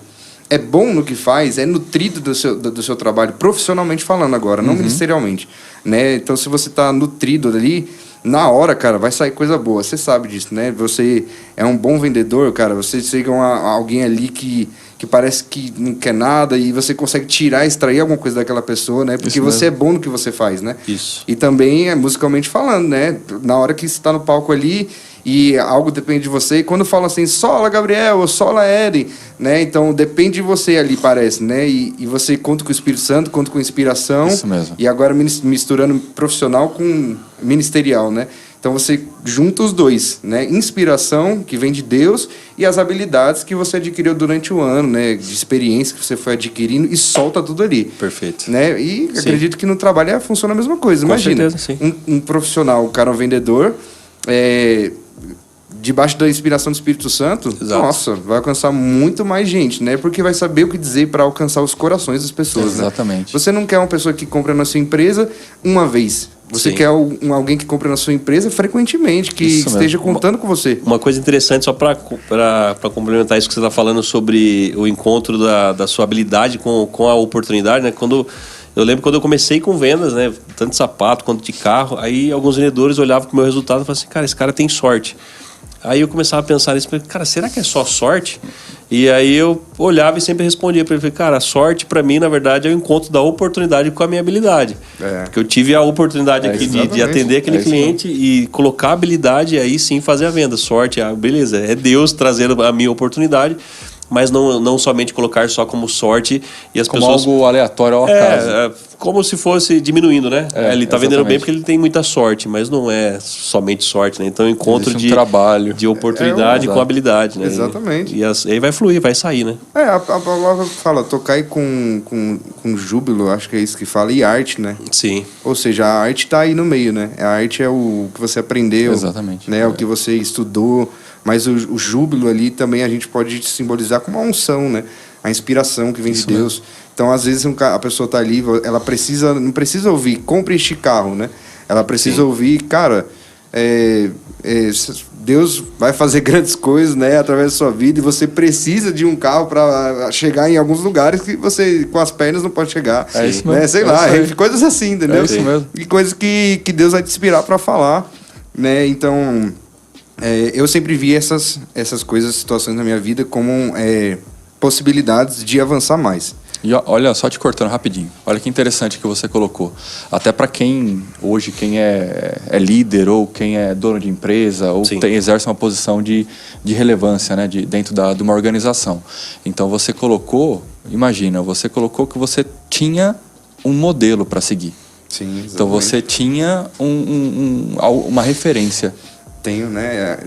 é bom no que faz, é nutrido do seu trabalho, profissionalmente falando agora, não ministerialmente, né? Então, se você tá nutrido ali, na hora, cara, vai sair coisa boa. Você sabe disso, né? Você é um bom vendedor, cara. Você chega a alguém ali que parece que não quer nada e você consegue extrair alguma coisa daquela pessoa, né? Porque
Isso
você
mesmo.
é bom no que você faz, né?
Isso.
E também, musicalmente falando, né? Na hora que você está no palco ali e algo depende de você, e quando fala assim, sola Gabriel, ou sola Eden, né? Então, depende de você ali, parece, né? E você conta com o Espírito Santo, conta com inspiração.
Isso mesmo.
E agora misturando profissional com ministerial, né? Então, você junta os dois, né? Inspiração, que vem de Deus, e as habilidades que você adquiriu durante o ano, né? De experiência que você foi adquirindo, e solta tudo ali.
Perfeito.
Né? E
Sim.
acredito que no trabalho funciona a mesma coisa.
Com
Imagina,
certeza, sim.
um profissional, um cara, um vendedor, debaixo da inspiração do Espírito Santo,
Exato.
nossa, vai alcançar muito mais gente, né? Porque vai saber o que dizer para alcançar os corações das pessoas, né?
Exatamente.
Você não quer uma pessoa que compra na sua empresa uma vez. Você
Sim.
quer alguém que compra na sua empresa frequentemente, que
Isso
esteja
mesmo.
contando com você.
Uma coisa interessante, só para complementar isso que você está falando sobre o encontro da sua habilidade com a oportunidade, né? Eu lembro quando eu comecei com vendas, né? Tanto de sapato quanto de carro, aí alguns vendedores olhavam para o meu resultado e falavam assim, cara, esse cara tem sorte. Aí eu começava a pensar nisso, cara, será que é só sorte? E aí eu olhava e sempre respondia para ele, cara, a sorte para mim, na verdade, é o encontro da oportunidade com a minha habilidade. Porque eu tive a oportunidade aqui de atender aquele cliente e colocar a habilidade e aí sim fazer a venda. Sorte, beleza, é Deus trazendo a minha oportunidade, mas não somente colocar só como sorte e as
Como
pessoas...
algo aleatório ao acaso.
Como se fosse diminuindo, né? Ele tá vendendo bem
exatamente.
porque ele tem muita sorte, mas não é somente sorte, né? Então, é um encontro
Existe um trabalho.
de oportunidade com habilidade, né?
Exatamente.
E aí vai fluir, vai sair, né?
A palavra fala, tocar com júbilo, acho que é isso que fala, e arte, né?
Sim.
Ou seja, a arte está aí no meio, né? A arte é o que você aprendeu.
Exatamente.
Né? O que você estudou. Mas o júbilo ali também a gente pode simbolizar como uma unção, né? A inspiração que vem de Deus. Então, às vezes, a pessoa está ali, ela não precisa ouvir, compre este carro, né? Ela precisa ouvir, cara, Deus vai fazer grandes coisas, né, através da sua vida, e você precisa de um carro para chegar em alguns lugares que você, com as pernas, não pode chegar.
É isso
né?
mesmo.
Sei
É
lá,
isso aí.
coisas assim, entendeu?
É isso mesmo.
E coisas que Deus vai te inspirar para falar, né? Então, eu sempre vi essas coisas, situações na minha vida como possibilidades de avançar mais.
E olha, só te cortando rapidinho. Olha que interessante que você colocou. Até para quem é líder ou quem é dono de empresa ou exerce uma posição de relevância, né, dentro de uma organização. Então você colocou que você tinha um modelo para seguir.
Sim, exatamente.
Então você tinha uma referência.
Tenho, né?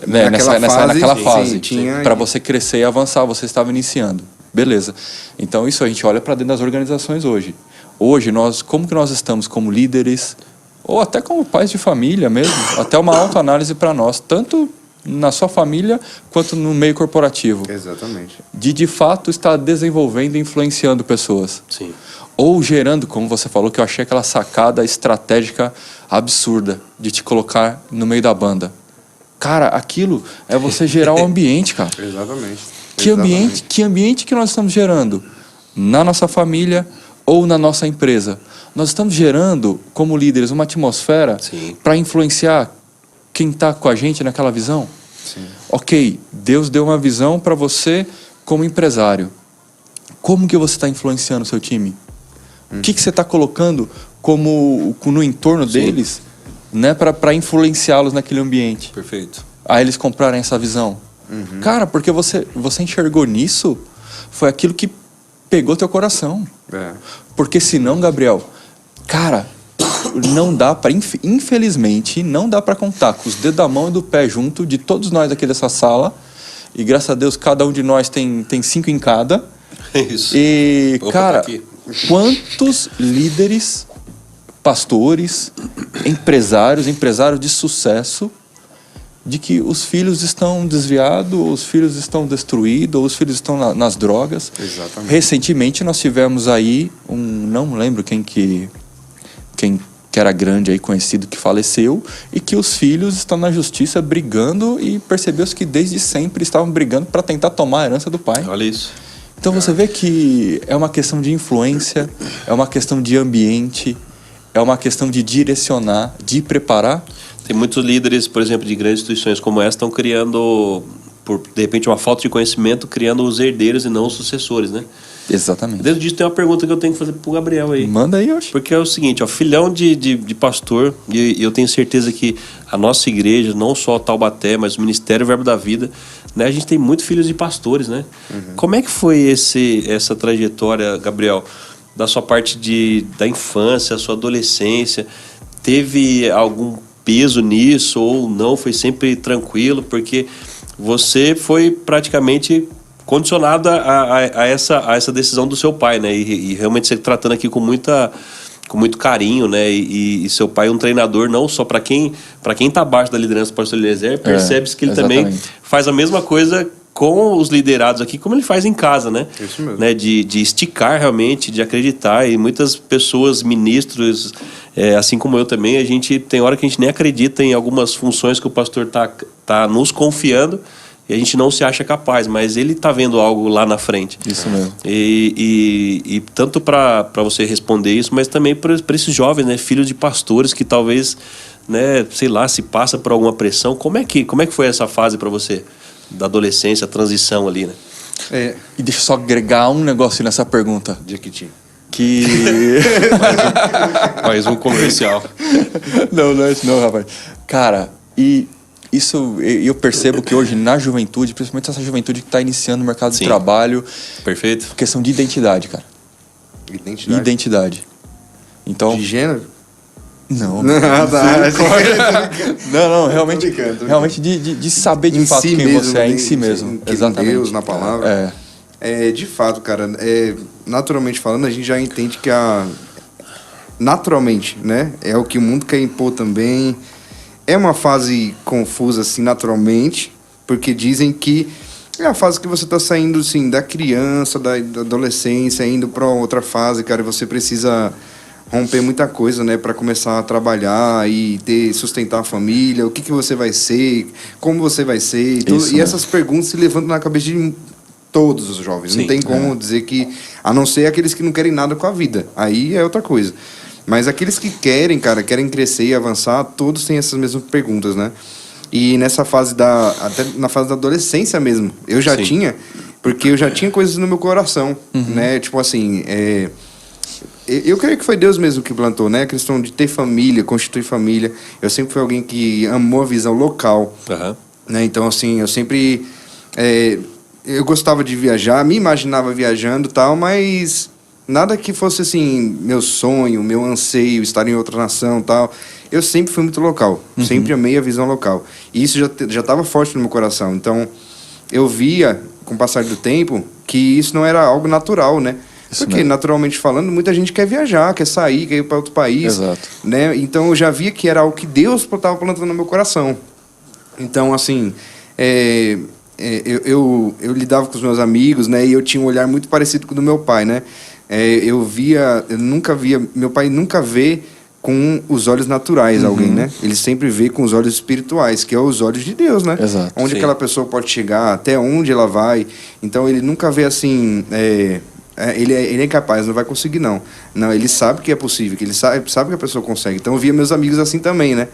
Naquela fase.
Tinha.
Para você crescer e avançar, você estava iniciando. Beleza. Então isso a gente olha para dentro das organizações hoje. Hoje, como que nós estamos como líderes, ou até como pais de família mesmo, até uma autoanálise para nós, tanto na sua família quanto no meio corporativo.
Exatamente.
De fato estar desenvolvendo e influenciando pessoas.
Sim.
Ou gerando, como você falou, que eu achei aquela sacada estratégica absurda de te colocar no meio da banda. Cara, aquilo é você gerar um ambiente, cara.
Exatamente.
Que ambiente que nós estamos gerando? Na nossa família ou na nossa empresa? Nós estamos gerando, como líderes, uma atmosfera para influenciar quem está com a gente naquela visão?
Sim.
Ok, Deus deu uma visão para você como empresário. Como que você está influenciando o seu time? O que você está colocando no entorno deles, né, para influenciá-los naquele ambiente?
Perfeito.
A eles comprarem essa visão. Cara, porque você enxergou nisso, foi aquilo que pegou teu coração. Porque senão, Gabriel, cara, não dá para, infelizmente, não dá para contar com os dedos da mão e do pé junto de todos nós aqui dessa sala. E graças a Deus, cada um de nós tem 5 em cada.
Isso.
E, cara,
tá aqui.
quantos líderes, pastores, empresários de sucesso, de que os filhos estão desviados, os filhos estão destruídos, ou os filhos estão nas drogas.
Exatamente.
Recentemente nós tivemos aí não lembro quem que era grande aí, conhecido, que faleceu, e que os filhos estão na justiça brigando, e percebeu-se que desde sempre estavam brigando para tentar tomar a herança do pai.
Olha isso.
Então você vê que é uma questão de influência, é uma questão de ambiente, é uma questão de direcionar, de preparar.
Tem muitos líderes, por exemplo, de grandes instituições como essa, estão criando, por de repente uma falta de conhecimento, criando os herdeiros e não os sucessores, né?
Exatamente.
Dentro disso tem uma pergunta que eu tenho que fazer pro Gabriel aí.
Manda aí, Oxi.
Porque é o seguinte, filhão de pastor, e eu tenho certeza que a nossa igreja, não só Taubaté, mas o Ministério Verbo da Vida, né, a gente tem muitos filhos de pastores, né? Como é que foi essa trajetória, Gabriel, da sua parte da infância, sua adolescência? Teve algum peso nisso ou não? Foi sempre tranquilo? Porque você foi praticamente condicionado a essa decisão do seu pai, né? E realmente você tratando aqui com muita com muito carinho, né? E seu pai é um treinador não só para quem está abaixo da liderança do pastor Eliezer, percebe-se que ele
exatamente.
também faz a mesma coisa com os liderados aqui, como ele faz em casa, né?
Isso mesmo.
Né? De esticar realmente, de acreditar. E muitas pessoas, ministros, assim como eu também, a gente tem hora que a gente nem acredita em algumas funções que o pastor tá nos confiando e a gente não se acha capaz, mas ele tá vendo algo lá na frente.
Isso mesmo.
E tanto para você responder isso, mas também para esses jovens, né, filhos de pastores que talvez, né, sei lá, se passa por alguma pressão. Como é que foi essa fase para você da adolescência, a transição ali, né?
E deixa eu só agregar um negócio nessa pergunta.
Jequiti.
Que...
Mais um comercial.
Não é isso não, rapaz. Cara, e isso eu percebo que hoje na juventude, principalmente essa juventude que está iniciando o mercado de trabalho...
Perfeito.
Questão de identidade, cara. Identidade. Então...
De gênero?
Não.
Tá.
Não, realmente de saber de fato
si
quem
mesmo,
você é em si mesmo. Exatamente.
Deus, na palavra. De fato, cara, naturalmente falando, a gente já entende que naturalmente, né? É o que o mundo quer impor também. É uma fase confusa, assim, naturalmente, porque dizem que é a fase que você tá saindo, assim, da criança, da adolescência, indo para outra fase, cara, e você precisa romper muita coisa, né, para começar a trabalhar e sustentar a família, o que você vai ser, como você vai ser, e, tudo, e essas perguntas se levantam na cabeça de todos os jovens. Não tem como dizer que, a não ser aqueles que não querem nada com a vida, aí é outra coisa. Mas aqueles que querem, cara, querem crescer e avançar, todos têm essas mesmas perguntas, né? E nessa fase até na fase da adolescência mesmo, eu já tinha, porque eu já tinha coisas no meu coração, né? Tipo assim, eu creio que foi Deus mesmo que plantou, né? A questão de ter família, constituir família. Eu sempre fui alguém que amou a visão local, né? Então, assim, eu sempre... eu gostava de viajar, me imaginava viajando e tal, mas nada que fosse, assim, meu sonho, meu anseio, estar em outra nação e tal. Eu sempre fui muito local, sempre amei a visão local. E isso já estava forte no meu coração. Então, eu via, com o passar do tempo, que isso não era algo natural, né? Porque, naturalmente falando, muita gente quer viajar, quer sair, quer ir para outro país.
Exato.
Né? Então, eu já via que era algo que Deus estava plantando no meu coração. Então, assim, eu lidava com os meus amigos, né? E eu tinha um olhar muito parecido com o do meu pai, né? Eu nunca via... Meu pai nunca vê com os olhos naturais alguém, né? Ele sempre vê com os olhos espirituais, que é os olhos de Deus, né?
Exato.
Onde aquela pessoa pode chegar, até onde ela vai. Então, ele nunca vê assim... ele é incapaz, não vai conseguir, não. Não, ele sabe que é possível, que ele sabe que a pessoa consegue. Então, eu via meus amigos assim também, né?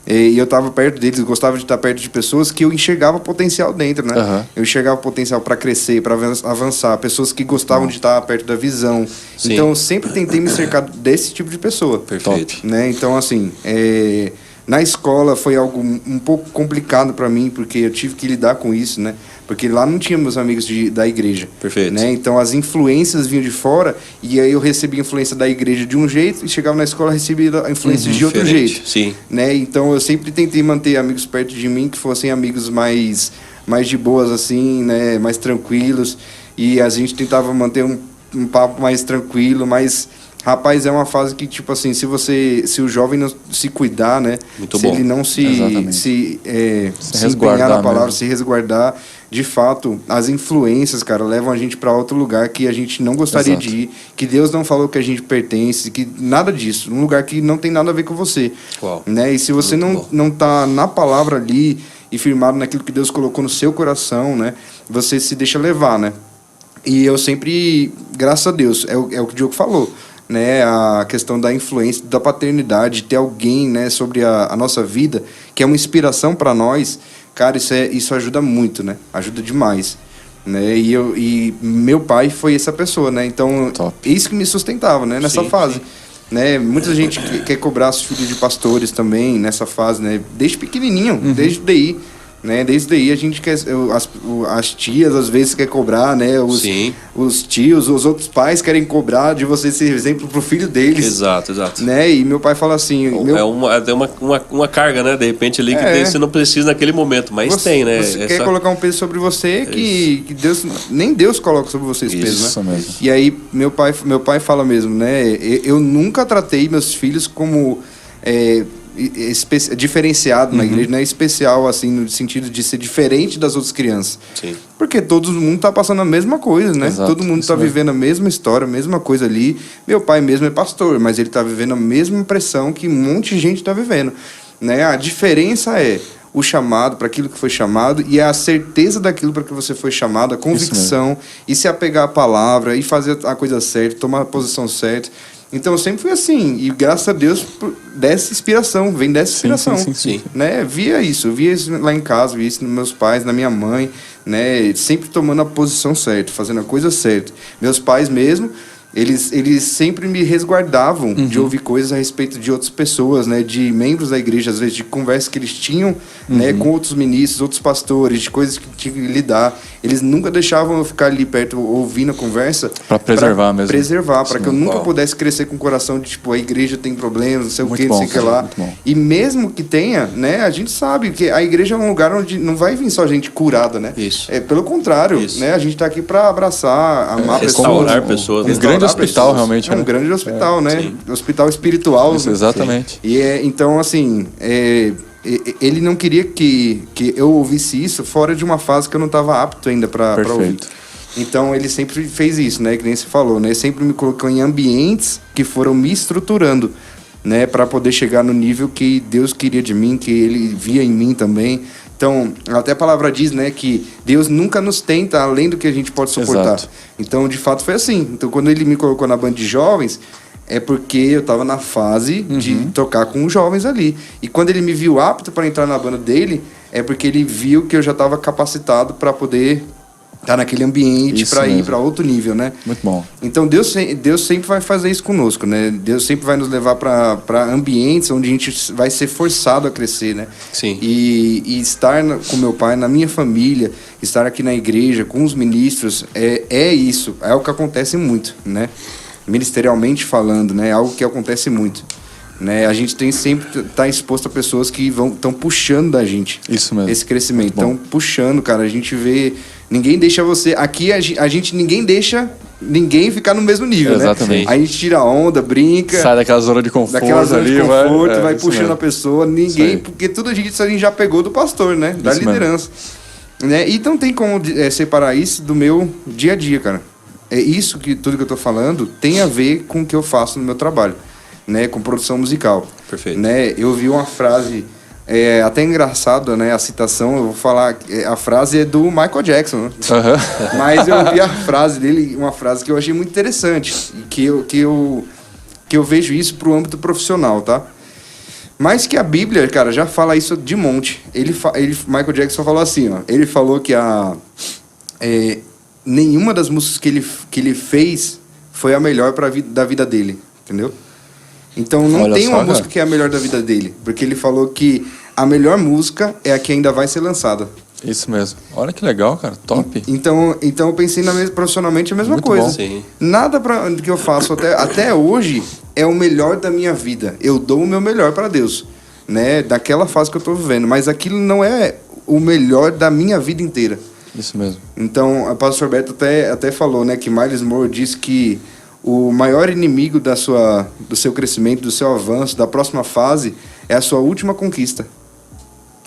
E eu estava perto deles, eu gostava de estar perto de pessoas que eu enxergava potencial dentro, né? Eu enxergava potencial para crescer, para avançar. Pessoas que gostavam de estar perto da visão.
Sim.
Então, eu sempre tentei me cercar desse tipo de pessoa.
Perfeito.
Né? Então, assim, na escola foi algo um pouco complicado para mim, porque eu tive que lidar com isso, né? Porque lá não tinha meus amigos da igreja.
Perfeito.
Né? Então, as influências vinham de fora, e aí eu recebia a influência da igreja de um jeito, e chegava na escola e recebia a influência de outro jeito.
Sim.
Né? Então, eu sempre tentei manter amigos perto de mim, que fossem amigos mais de boas, assim, né? Mais tranquilos. E a gente tentava manter um papo mais tranquilo, mas... Rapaz, é uma fase que, tipo assim, se o jovem não se cuidar, né?
Muito
se
bom.
ele não se
resguardar
empenhar na palavra,
mesmo.
se resguardar, de fato, as influências, cara, levam a gente para outro lugar que a gente não gostaria de ir, que Deus não falou que a gente pertence, que nada disso, um lugar que não tem nada a ver com você.
Uau.
Né? E se você não tá na palavra ali e firmado naquilo que Deus colocou no seu coração, né? Você se deixa levar, né? E eu sempre, graças a Deus, é o que o Diogo falou, né, a questão da influência, da paternidade, ter alguém, né, sobre a nossa vida, que é uma inspiração para nós, cara, isso ajuda muito, né, ajuda demais, né, e meu pai foi essa pessoa, né, então, isso que me sustentava, né, nessa fase, né, muita gente quer cobrar os filhos de pastores também, nessa fase, né, desde pequenininho, desde o DI, né? Desde aí a gente quer... As tias, às vezes, quer cobrar, né? Os tios, os outros pais querem cobrar de você ser exemplo pro filho deles.
Exato.
Né? E meu pai fala assim...
É uma carga, né? De repente ali que você não precisa naquele momento, mas tem, né?
Você quer colocar um peso sobre você que Deus... Nem Deus coloca sobre você esse peso, né?
Mesmo.
E aí meu pai fala mesmo, né? Eu nunca tratei meus filhos como... diferenciado na igreja, não é especial assim no sentido de ser diferente das outras crianças.
Sim.
Porque todo mundo tá passando a mesma coisa, né?
Exato,
todo mundo tá vivendo a mesma história, a mesma coisa ali. Meu pai mesmo é pastor, mas ele tá vivendo a mesma pressão que um monte de gente tá vivendo, né? A diferença é o chamado para aquilo que foi chamado e a certeza daquilo para que você foi chamado, a convicção e se apegar à palavra e fazer a coisa certa, tomar a posição certa. Então eu sempre fui assim, e graças a Deus dessa inspiração, vem dessa inspiração.
Sim.
Né? Via isso lá em casa, via isso nos meus pais, na minha mãe, né? Sempre tomando a posição certa, fazendo a coisa certa. Meus pais mesmo, eles sempre me resguardavam de ouvir coisas a respeito de outras pessoas, né? De membros da igreja, às vezes de conversas que eles tinham, né? Com outros ministros, outros pastores, de coisas que tinham que lidar. Eles nunca deixavam eu ficar ali perto ouvindo a conversa.
Para preservar mesmo.
Para que eu nunca pudesse crescer com o coração de, tipo, a igreja tem problemas, não sei o que, não sei o que lá. E mesmo que tenha, né? A gente sabe que a igreja é um lugar onde não vai vir só gente curada, né?
Isso.
Pelo contrário, né? A gente tá aqui para abraçar, amar
restaurar pessoas.
Um grande hospital, realmente.
É um grande hospital, né? Sim. Hospital espiritual.
Isso, exatamente.
E então, assim, ele não queria que eu ouvisse isso fora de uma fase que eu não estava apto ainda para ouvir. Então, ele sempre fez isso, né? Que nem você falou, né? Sempre me colocou em ambientes que foram me estruturando, né? Para poder chegar no nível que Deus queria de mim, que ele via em mim também. Então, até a palavra diz, né, que Deus nunca nos tenta além do que a gente pode suportar.
Exato.
Então, de fato, foi assim. Então, quando ele me colocou na banda de jovens, é porque eu estava na fase de tocar com os jovens ali. E quando ele me viu apto para entrar na banda dele, é porque ele viu que eu já estava capacitado para poder estar naquele ambiente, para ir para outro nível, né?
Muito bom.
Então, Deus sempre vai fazer isso conosco, né? Deus sempre vai nos levar para ambientes onde a gente vai ser forçado a crescer, né?
Sim.
E estar com meu pai, na minha família, estar aqui na igreja, com os ministros, é isso. É o que acontece muito, né? Ministerialmente falando, né? É algo que acontece muito. Né? A gente tem sempre tá exposto a pessoas que estão puxando da gente.
Isso mesmo.
Esse crescimento. Estão puxando, cara. A gente vê... Ninguém deixa você... Aqui a gente ninguém deixa ninguém ficar no mesmo nível,
exatamente.
Né? A gente tira a onda, brinca...
Sai daquela zona de conforto
vai puxando a pessoa. Ninguém... Porque tudo a gente já pegou do pastor, né? Da liderança. Né? E não tem como separar isso do meu dia a dia, cara. É isso que tudo que eu tô falando tem a ver com o que eu faço no meu trabalho, né, com produção musical.
Perfeito.
Né? Eu vi uma frase até engraçada, né, a citação, eu vou falar, a frase é do Michael Jackson, né? Mas eu vi a frase dele, uma frase que eu achei muito interessante, e que eu vejo isso pro âmbito profissional, tá? Mas que a Bíblia, cara, já fala isso de monte. Michael Jackson falou assim, ó, ele falou que nenhuma das músicas que ele fez foi a melhor da vida dele, entendeu? Então não tem uma música que é a melhor da vida dele, porque ele falou que a melhor música é a que ainda vai ser lançada.
Isso mesmo. Olha que legal, cara. Top.
Então eu pensei profissionalmente a mesma
muito
coisa.
Bom.
Sim.
Nada que eu faço até hoje é o melhor da minha vida. Eu dou o meu melhor para Deus, né? Daquela fase que eu estou vivendo, mas aquilo não é o melhor da minha vida inteira.
Isso mesmo.
Então, o pastor Beto até falou, né, que Miles Moore disse que o maior inimigo do seu crescimento, do seu avanço, da próxima fase, é a sua última conquista.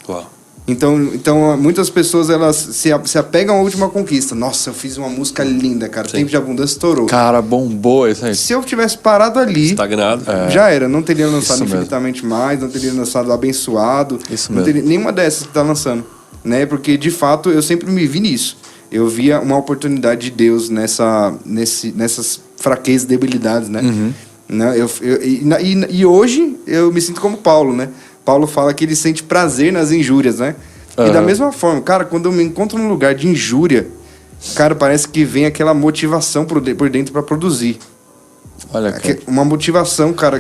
Uau.
Então muitas pessoas elas se apegam à última conquista. Nossa, eu fiz uma música linda, cara.
Sim.
Tempo de Abundância estourou.
Cara, bombou isso aí.
Se eu tivesse parado ali...
Estagnado.
Já era. Não teria lançado
Isso
Infinitamente Mais, não teria lançado Abençoado.
Isso
não
mesmo.
teria nenhuma dessas que tá lançando. Né? Porque, de fato, eu sempre me vi nisso. Eu via uma oportunidade de Deus nessas fraquezas e debilidades, né? Né? E hoje eu me sinto como Paulo, né? Paulo fala que ele sente prazer nas injúrias, né? E da mesma forma, cara, quando eu me encontro num lugar de injúria, cara, parece que vem aquela motivação por dentro para produzir.
Olha, cara.
Uma motivação, cara,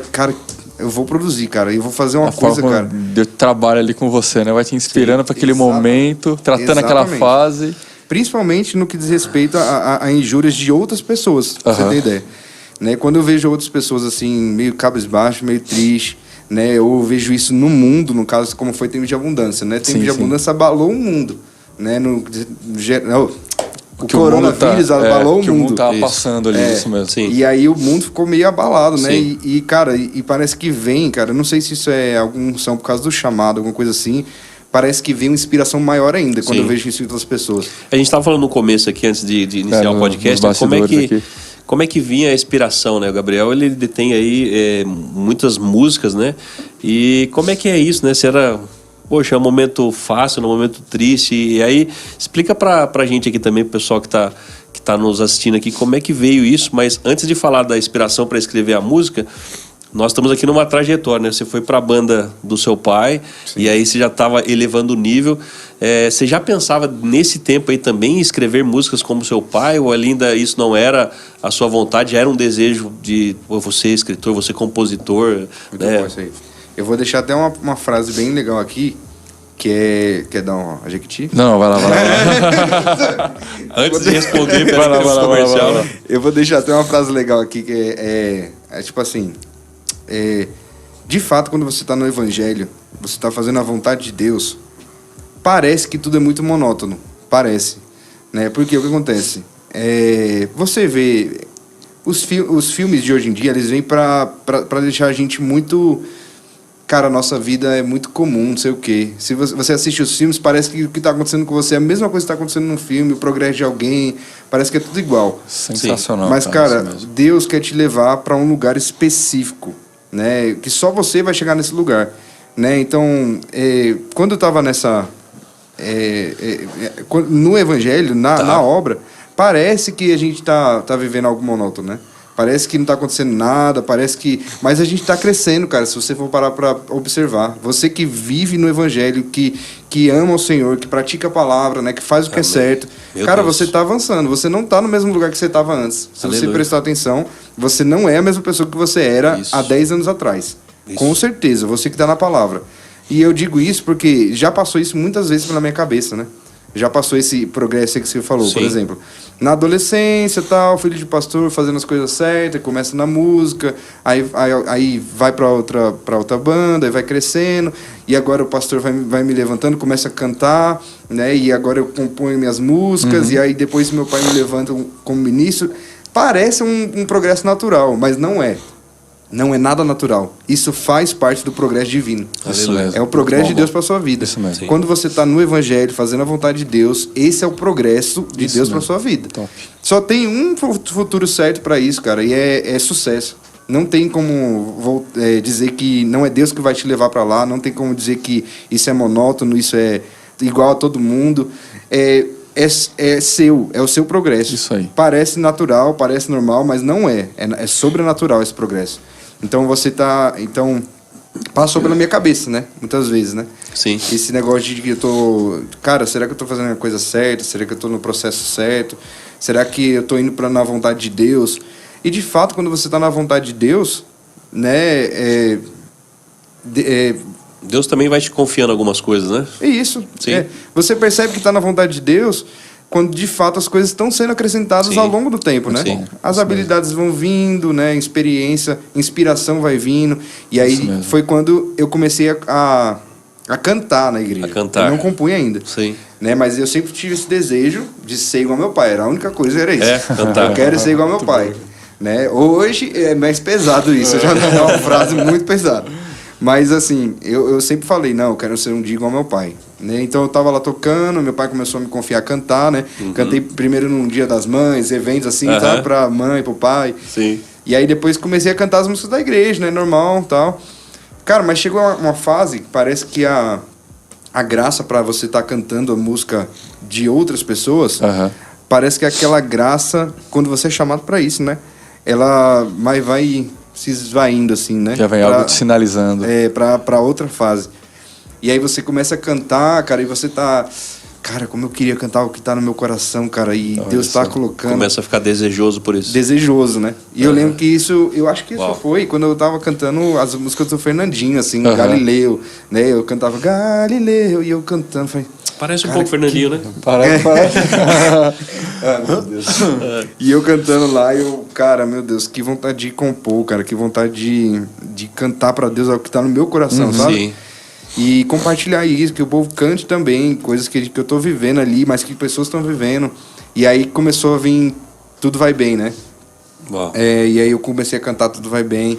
eu vou produzir, cara. Eu vou fazer uma
A
coisa,
forma
cara.
de trabalho ali com você, né? Vai te inspirando para aquele
exatamente.
momento, tratando aquela
Exatamente.
fase.
Principalmente no que diz respeito a injúrias de outras pessoas, pra você ter ideia. Né? Quando eu vejo outras pessoas assim, meio cabisbaixo, meio triste, né? Eu vejo isso no mundo, no caso, como foi Tempo de Abundância, né? Tempo
Sim,
de
sim.
Abundância abalou o mundo, né? O
Que
coronavírus
o mundo
abalou o
que o mundo
mundo.
tava
Isso.
passando ali, isso mesmo.
Sim.
E aí o mundo ficou meio abalado, né?
Sim.
E, cara, parece que vem, cara, eu não sei se isso é algum são por causa do chamado, alguma coisa assim. Parece que vem uma inspiração maior ainda quando
Sim.
eu vejo isso em outras pessoas.
A gente estava falando no começo aqui, antes de iniciar o podcast,
nos
como
bastidores
é que vinha a inspiração, né? O Gabriel, ele detém aí muitas músicas, né? E como é que é isso, né? Se era, poxa, é um momento fácil, um momento triste. E aí, explica pra gente aqui também, pro pessoal que tá nos assistindo aqui, como é que veio isso. Mas antes de falar da inspiração para escrever a música, nós estamos aqui numa trajetória, né? Você foi para a banda do seu pai, e aí você já estava elevando o nível. Você já pensava nesse tempo aí também em escrever músicas como seu pai, ou ainda isso não era a sua vontade, já era um desejo de você escritor, você compositor?
Muito
Né?
bom isso aí. Eu vou deixar até uma frase bem legal aqui, que é... Quer dar um Jequiti?
Não, vai lá.
Antes de responder,
Vai lá, vai lá,
comercial,
vai lá.
né?
Eu vou deixar até uma frase legal aqui, que é tipo assim... de fato, quando você está no Evangelho, você está fazendo a vontade de Deus, parece que tudo é muito monótono. Parece. Né? Porque o que acontece? Você vê... Os filmes de hoje em dia, eles vêm para deixar a gente muito... Cara, a nossa vida é muito comum, não sei o quê. Se você assiste os filmes, parece que o que está acontecendo com você é a mesma coisa que está acontecendo num filme, o progresso de alguém, parece que é tudo igual.
Sensacional.
Mas, cara,
isso mesmo.
Deus quer te levar para um lugar específico, né? Que só você vai chegar nesse lugar, né? Então, quando eu estava no Evangelho, na obra, parece que a gente tá vivendo algo monótono, né? Parece que não está acontecendo nada, mas a gente está crescendo, cara, se você for parar para observar. Você que vive no Evangelho, que ama o Senhor, que pratica a palavra, né, que faz o que é certo.
Meu
Cara,
Deus.
você está avançando, você não está no mesmo lugar que você estava antes. Se você
Aleluia.
prestar atenção, você não é a mesma pessoa que você era
Isso.
há 10 anos atrás.
Isso.
Com certeza, você que está na palavra. E eu digo isso porque já passou isso muitas vezes pela minha cabeça, né? Já passou esse progresso aí que você falou, por
Sim.
exemplo. Na adolescência, tal, filho de pastor fazendo as coisas certas, começa na música, aí vai para outra banda, aí vai crescendo, e agora o pastor vai me levantando, começa a cantar, né? E agora eu componho minhas músicas, e aí depois meu pai me levanta como ministro. Parece um progresso natural, mas não é. Não é nada natural. Isso faz parte do progresso divino.
Isso
Aleluia.
mesmo.
É o progresso
Bom,
de Deus
bom.
para sua vida.
Isso mesmo.
Sim.
Quando você está no Evangelho, fazendo a vontade de Deus, esse é o progresso de
Isso
Deus para
mesmo.
sua vida.
Top.
Só tem um futuro certo para isso, cara, e é sucesso. Não tem como dizer que não é Deus que vai te levar para lá, não tem como dizer que isso é monótono, isso é igual a todo mundo. É o seu progresso.
Isso aí.
Parece natural, parece normal, mas não é. É sobrenatural esse progresso. Então passou pela minha cabeça, né? Muitas vezes, né?
Sim.
Esse negócio de que eu tô... Cara, será que eu tô fazendo a coisa certa? Será que eu tô no processo certo? Será que eu tô indo na vontade de Deus? E, de fato, quando você tá na vontade de Deus, né?
Deus também vai te confiando algumas coisas, né?
É isso.
Sim.
Você percebe que tá na vontade de Deus quando, de fato, as coisas estão sendo acrescentadas
Sim.
ao longo do tempo, né?
Sim.
As habilidades vão vindo, né? Inspiração vai vindo. E
Isso
aí
mesmo.
foi quando eu comecei a cantar na igreja.
A cantar.
Eu não compunha ainda.
Sim.
Né? Mas eu sempre tive esse desejo de ser igual ao meu pai. Era a única coisa, era isso.
Cantar.
Eu quero ser igual ao meu pai. Né? Hoje é mais pesado isso. Já não é uma frase muito pesada. Mas assim, eu sempre falei, não, eu quero ser um dia igual ao meu pai. Né? Então eu tava lá tocando, meu pai começou a me confiar a cantar, né? Cantei primeiro num Dia das Mães, eventos assim, tá? Pra mãe, pro pai.
Sim.
E aí depois comecei a cantar as músicas da igreja, né? Normal, tal. Cara, mas chegou uma fase que parece que a graça para você estar cantando a música de outras pessoas, parece que aquela graça, quando você é chamado para isso, né? Ela vai se esvaindo assim, né?
Já vem algo te sinalizando.
Pra outra fase. E aí você começa a cantar, cara, e você tá cara, como eu queria cantar o que tá no meu coração, cara, e
Olha
Deus tá
só.
colocando...
Começa a ficar desejoso por isso.
Desejoso, né? E eu lembro que isso, eu acho que isso
Uau.
foi quando eu tava cantando as músicas do Fernandinho, assim,
Aham.
Galileu, né? Eu cantava Galileu, e eu cantando, falei...
Parece um
Cara,
pouco Fernandinho, né?
Parece.
Ah, meu Deus. E eu cantando lá, eu, cara, meu Deus, que vontade de compor, cara, que vontade de cantar pra Deus, é o que tá no meu coração, sabe?
Sim.
E compartilhar isso, que o povo cante também, coisas que eu tô vivendo ali, mas que pessoas estão vivendo. E aí começou a vir Tudo Vai Bem, né?
Uau.
E aí eu comecei a cantar Tudo Vai Bem.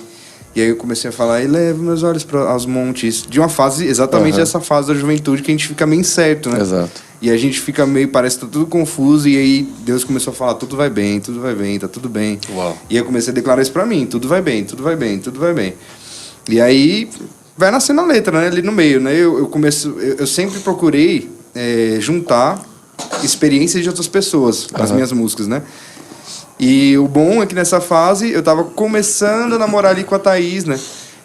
E aí eu comecei a falar, eleva meus olhos aos montes. De uma fase, exatamente essa fase da juventude que a gente fica meio incerto, né?
Exato.
E a gente fica meio, parece que tá tudo confuso. E aí Deus começou a falar, tudo vai bem, tá tudo bem.
Uau.
E eu comecei a declarar isso pra mim, tudo vai bem, tudo vai bem, tudo vai bem. E aí vai nascendo a letra, né? Ali no meio, né? Eu sempre procurei juntar experiências de outras pessoas nas minhas músicas, né? E o bom é que nessa fase eu tava começando a namorar ali com a Thaís, né?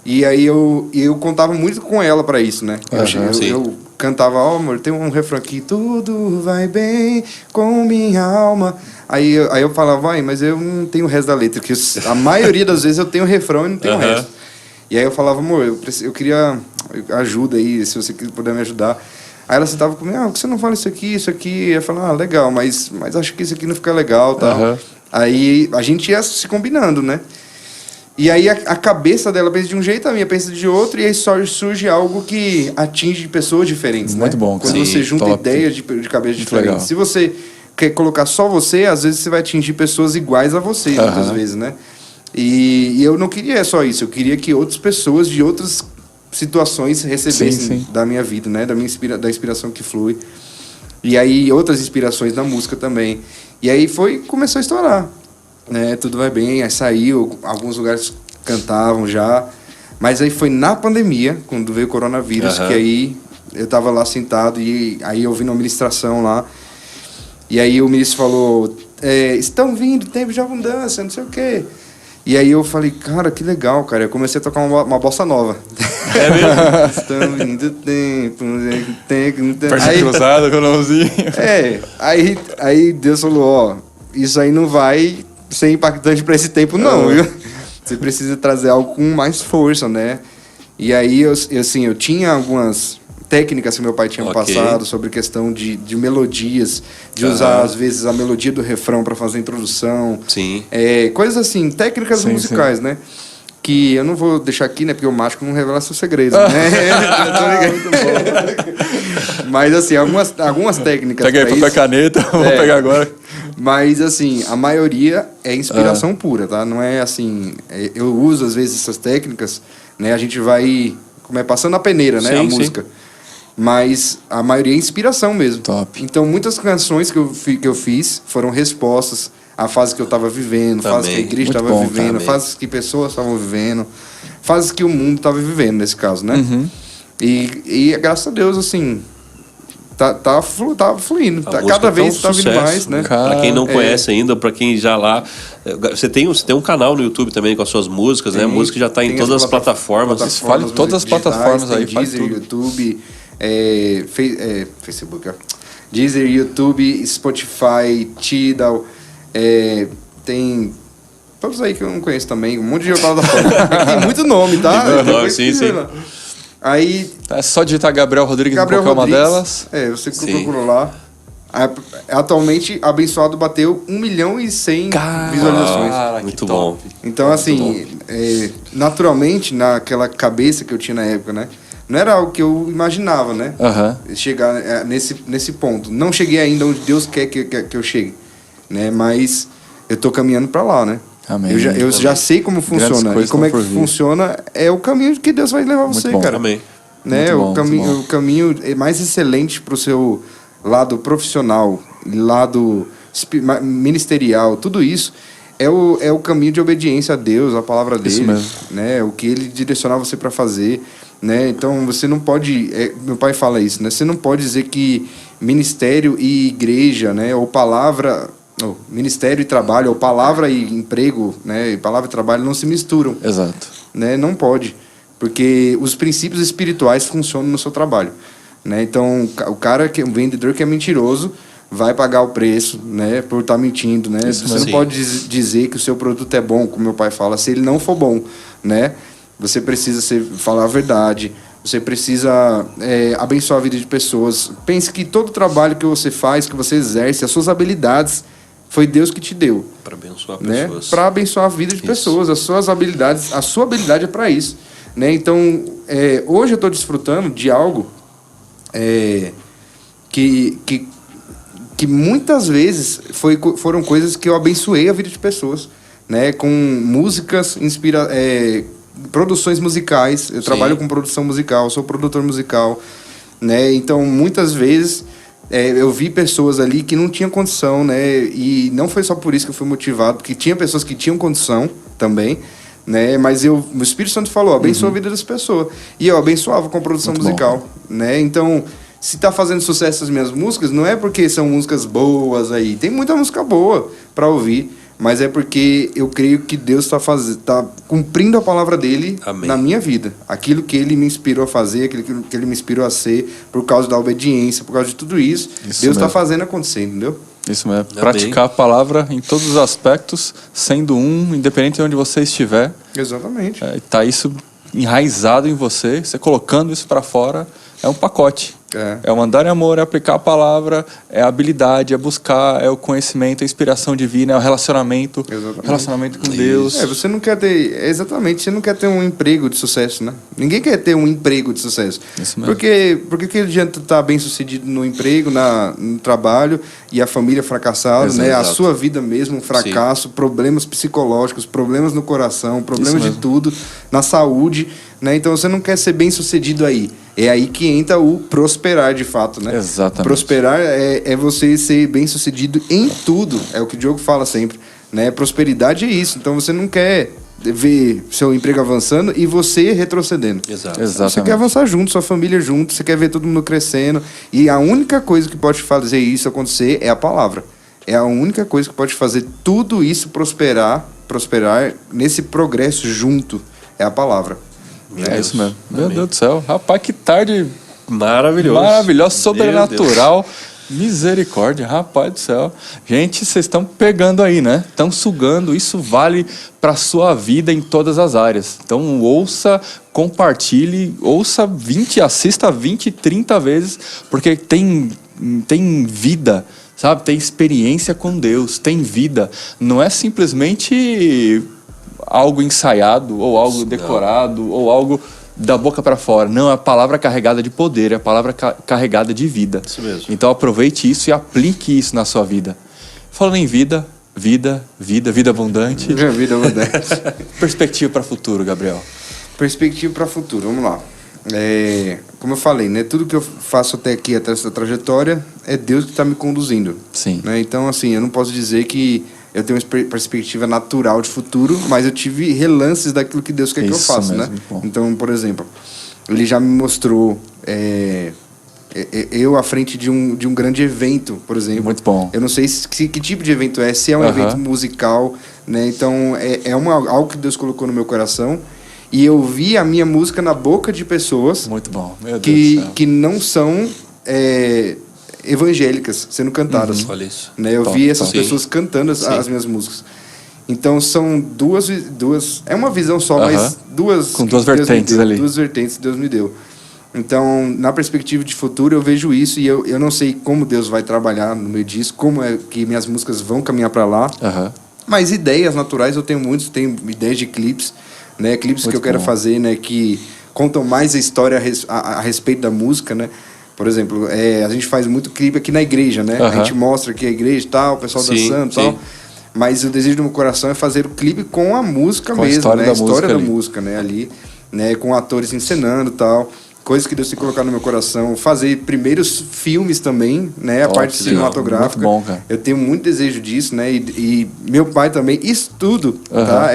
E aí eu contava muito com ela pra isso, né? Eu cantava, ó, amor, tem um refrão aqui, tudo vai bem com minha alma. Aí eu falava, vai, mas eu não tenho o resto da letra, porque a maioria das vezes eu tenho o refrão e não tenho o resto. E aí eu falava, amor, eu queria ajuda aí, se você puder me ajudar. Aí ela sentava comigo, por que você não fala isso aqui? Eu falava, legal, mas acho que isso aqui não fica legal, tal. Aí a gente ia se combinando, né? E aí a cabeça dela pensa de um jeito, a minha pensa de outro, e aí só surge algo que atinge pessoas diferentes, né?
Muito bom,
Quando
sim,
você junta
top.
ideias de cabeça diferentes.
legal.
Se você quer colocar só você, às vezes você vai atingir pessoas iguais a você, muitas vezes, né? E eu não queria só isso, eu queria que outras pessoas de outras situações recebessem
Sim.
da minha vida, né? Da inspiração que flui. E aí outras inspirações na música também. E aí começou a estourar, né? Tudo vai bem, aí saiu, alguns lugares cantavam já. Mas aí foi na pandemia, quando veio o coronavírus, que aí eu tava lá sentado e aí eu vi uma ministração lá. E aí o ministro falou, estão vindo tempos de abundância, não sei o quê. E aí eu falei, cara, que legal, cara. Eu comecei a tocar uma bossa nova.
É mesmo?
Estão vindo tempos...
Perna cruzada, violãozinho.
Aí Deus falou, ó, isso aí não vai ser impactante para esse tempo não, viu? Você precisa trazer algo com mais força, né? E aí, eu tinha algumas técnicas que meu pai tinha passado sobre questão de melodias, de usar, às vezes, a melodia do refrão para fazer a introdução.
Sim.
Coisas assim, técnicas musicais, né? Que eu não vou deixar aqui, né? Porque o mágico não revela seus segredos, né? Mas, assim, algumas técnicas.
Pega aí papel e caneta, vou pegar agora.
Mas, assim, a maioria é inspiração pura, tá? Não é assim... eu uso, às vezes, essas técnicas, né? A gente vai... passando a peneira, né? A música. Mas a maioria é inspiração mesmo.
Top.
Então, muitas canções que eu fiz foram respostas à fase que eu estava vivendo, fases que a igreja estava vivendo, fases que pessoas estavam vivendo, fases que o mundo estava vivendo, nesse caso, né? E graças a Deus, assim... Tá fluindo. Cada vez tá vindo mais, né?
Pra quem não conhece ainda, pra quem já lá... Você tem um canal no YouTube também com as suas músicas, né? A música já tá em todas as plataformas.
Fale todas as plataformas aí, faz
Deezer,
tudo.
YouTube, Facebook, ó. Deezer, YouTube, Spotify, Tidal, tem... Todos aí que eu não conheço também, um monte de plataforma. Tem muito nome, tá?
Sim.
Aí...
É só digitar Gabriel Rodrigues em qualquer uma delas.
Você procura lá. Atualmente, Abençoado bateu 1.100.000 visualizações.
Muito bom.
Então, assim, naturalmente, naquela cabeça que eu tinha na época, né? Não era algo que eu imaginava, né? Chegar nesse ponto. Não cheguei ainda onde Deus quer que eu chegue, né? Mas eu tô caminhando para lá, né?
Amém.
Eu já sei como funciona. E como é que funciona é o caminho que Deus vai levar você, cara.
Amém.
Né? O caminho mais excelente para o seu lado profissional, lado ministerial, tudo isso é o caminho de obediência a Deus, a palavra dele, né? O que ele direcionar você para fazer, né? Então você não pode, meu pai fala isso, né? Você não pode dizer que ministério e igreja, né? Ou palavra, ministério e trabalho, ou palavra e emprego, né? E palavra e trabalho não se misturam.
Exato.
Né? Não pode. Porque os princípios espirituais funcionam no seu trabalho. né? Então, o cara que o vendedor que é mentiroso vai pagar o preço, né, por estar mentindo, né? Você não pode dizer que o seu produto é bom, como meu pai fala, se ele não for bom, né? Você precisa falar a verdade, você precisa abençoar a vida de pessoas. Pense que todo trabalho que você faz, que você exerce, as suas habilidades, foi Deus que te deu.
Para abençoar
Né?
pessoas.
Para abençoar a vida de pessoas, as suas habilidades, a sua habilidade é para isso. Né? Então, hoje eu estou desfrutando de algo que muitas vezes foram coisas que eu abençoei a vida de pessoas, né? Com músicas, produções musicais. Eu trabalho com produção musical, sou produtor musical, né? Então, muitas vezes eu vi pessoas ali que não tinham condição, né? E não foi só por isso que eu fui motivado, porque tinha pessoas que tinham condição também, né? Mas o Espírito Santo falou, abençoa a vida das pessoas. E eu abençoava com a produção musical, né? Então, se tá fazendo sucesso as minhas músicas, não é porque são músicas boas aí. Tem muita música boa para ouvir, mas é porque eu creio que Deus tá cumprindo a palavra dele na minha vida. Aquilo que ele me inspirou a fazer, aquilo que ele me inspirou a ser, por causa da obediência, por causa de tudo isso, Deus está fazendo acontecer, entendeu?
Isso mesmo. Praticar a palavra em todos os aspectos, sendo independente de onde você estiver.
Exatamente.
Tá isso enraizado em você colocando isso para fora, é um pacote. É o andar em amor, é aplicar a palavra, é a habilidade, é buscar, é o conhecimento, é a inspiração divina, é o relacionamento, relacionamento com Deus.
Você não quer ter, você não quer ter um emprego de sucesso, né? Ninguém quer ter um emprego de sucesso.
Isso mesmo.
Porque que adianta estar bem sucedido no emprego, no trabalho, e a família fracassada, né? A sua vida mesmo, um fracasso, problemas psicológicos, problemas no coração, problemas de tudo, na saúde, né? Então você não quer ser bem sucedido aí. É aí que entra o prosperar de fato, né?
Exatamente.
Prosperar é você ser bem sucedido em tudo. É o que o Diogo fala sempre, né? Prosperidade é isso. Então você não quer ver seu emprego avançando e você retrocedendo.
Exatamente.
Você quer avançar junto, sua família junto, você quer ver todo mundo crescendo. E a única coisa que pode fazer isso acontecer é a palavra. É a única coisa que pode fazer tudo isso prosperar nesse progresso junto. É a palavra.
É isso mesmo. Meu Deus do céu. Rapaz, que tarde
maravilhosa,
sobrenatural. Misericórdia, rapaz do céu. Gente, vocês estão pegando aí, né? Estão sugando. Isso vale para sua vida em todas as áreas. Então, ouça, compartilhe, assista 20, 30 vezes, porque tem vida, sabe? Tem experiência com Deus, tem vida. Não é simplesmente algo ensaiado, ou algo decorado, ou algo da boca para fora. Não, é a palavra carregada de poder, é a palavra carregada de vida.
Isso mesmo.
Então aproveite isso e aplique isso na sua vida. Falando em vida abundante.
Vida abundante.
Perspectiva para o futuro, Gabriel.
Perspectiva para o futuro, vamos lá. Como eu falei, né? Tudo que eu faço até aqui, até essa trajetória, é Deus que está me conduzindo.
Sim.
Né? Então, assim, eu não posso dizer que eu tenho uma perspectiva natural de futuro, mas eu tive relances daquilo que Deus quer que eu faça,
mesmo,
né?
bom.
Então, por exemplo, ele já me mostrou eu à frente de um grande evento, por exemplo.
Muito bom.
Eu não sei que tipo de evento é, se é um evento musical, né? Então, algo que Deus colocou no meu coração. E eu vi a minha música na boca de pessoas
muito bom. Meu Deus do céu.
Que não são evangélicas sendo cantadas.
Olha isso.
Né? Eu vi essas pessoas cantando as minhas músicas. Então são duas. É uma visão só, mas duas.
Com duas vertentes ali.
Duas vertentes que Deus me deu. Então, na perspectiva de futuro, eu vejo isso e eu não sei como Deus vai trabalhar no meio disso, como é que minhas músicas vão caminhar para lá. Mas ideias naturais eu tenho muitas, tenho ideias de clipes, né? Clipes muito que eu quero fazer, né? Que contam mais a história a respeito da música, né? Por exemplo, a gente faz muito clipe aqui na igreja, né? A gente mostra aqui a igreja e tal, o pessoal dançando e tal. Mas o desejo do meu coração é fazer o clipe com a música mesmo, né? A história da música, né? Ali, né? Com atores encenando e tal. Coisas que Deus tem colocado no meu coração. Fazer primeiros filmes também, né? A parte cinematográfica.
Muito bom, cara.
Eu tenho muito desejo disso, né? E meu pai também. Isso tudo, tá?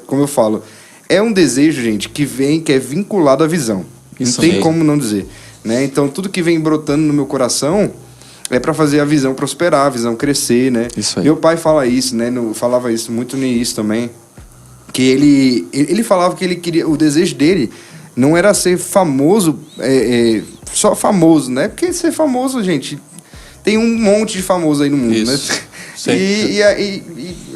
Como eu falo, é um desejo, gente, que é vinculado à visão. Isso não tem como não dizer. Né? Então, tudo que vem brotando no meu coração é para fazer a visão prosperar, a visão crescer, né?
Isso aí.
Meu pai fala isso, né? Falava isso muito no início também, que ele falava que ele queria, o desejo dele não era ser famoso, só famoso, né? Porque ser famoso, gente, tem um monte de famoso aí no mundo, né?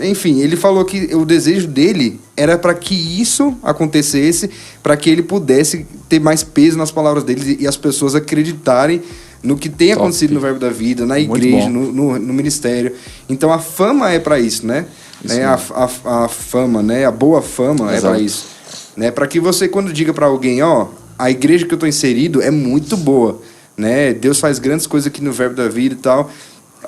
Enfim, ele falou que o desejo dele era para que isso acontecesse, para que ele pudesse ter mais peso nas palavras dele e as pessoas acreditarem no que tem acontecido no Verbo da Vida, na igreja, no ministério. Então a fama é para isso, né? A fama, né? A boa fama é para isso, né? Para que você, quando diga para alguém, ó, a igreja que eu tô inserido é muito boa, né? Deus faz grandes coisas aqui no Verbo da Vida e tal.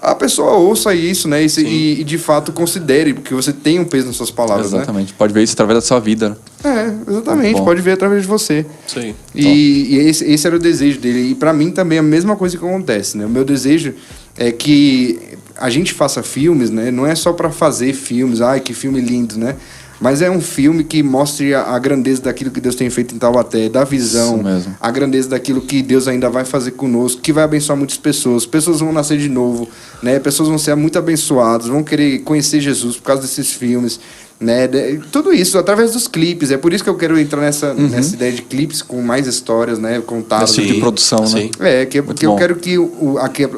A pessoa ouça isso, né? E de fato considere, porque você tem um peso nas suas palavras,
exatamente. Né? Pode ver isso através da sua vida, né?
Exatamente. Pode ver através de você.
Sim.
E esse era o desejo dele. E para mim também é a mesma coisa que acontece, né? O meu desejo é que a gente faça filmes, né? Não é só para fazer filmes, ai, que filme lindo, né? Mas é um filme que mostre a grandeza daquilo que Deus tem feito em Taubaté, da visão, a grandeza daquilo que Deus ainda vai fazer conosco, que vai abençoar muitas pessoas. Pessoas vão nascer de novo, né? Pessoas vão ser muito abençoadas, vão querer conhecer Jesus por causa desses filmes, né? Tudo isso através dos clipes. É por isso que eu quero entrar nessa ideia de clipes com mais histórias, né? Contadas.
De produção, né?
Porque eu quero que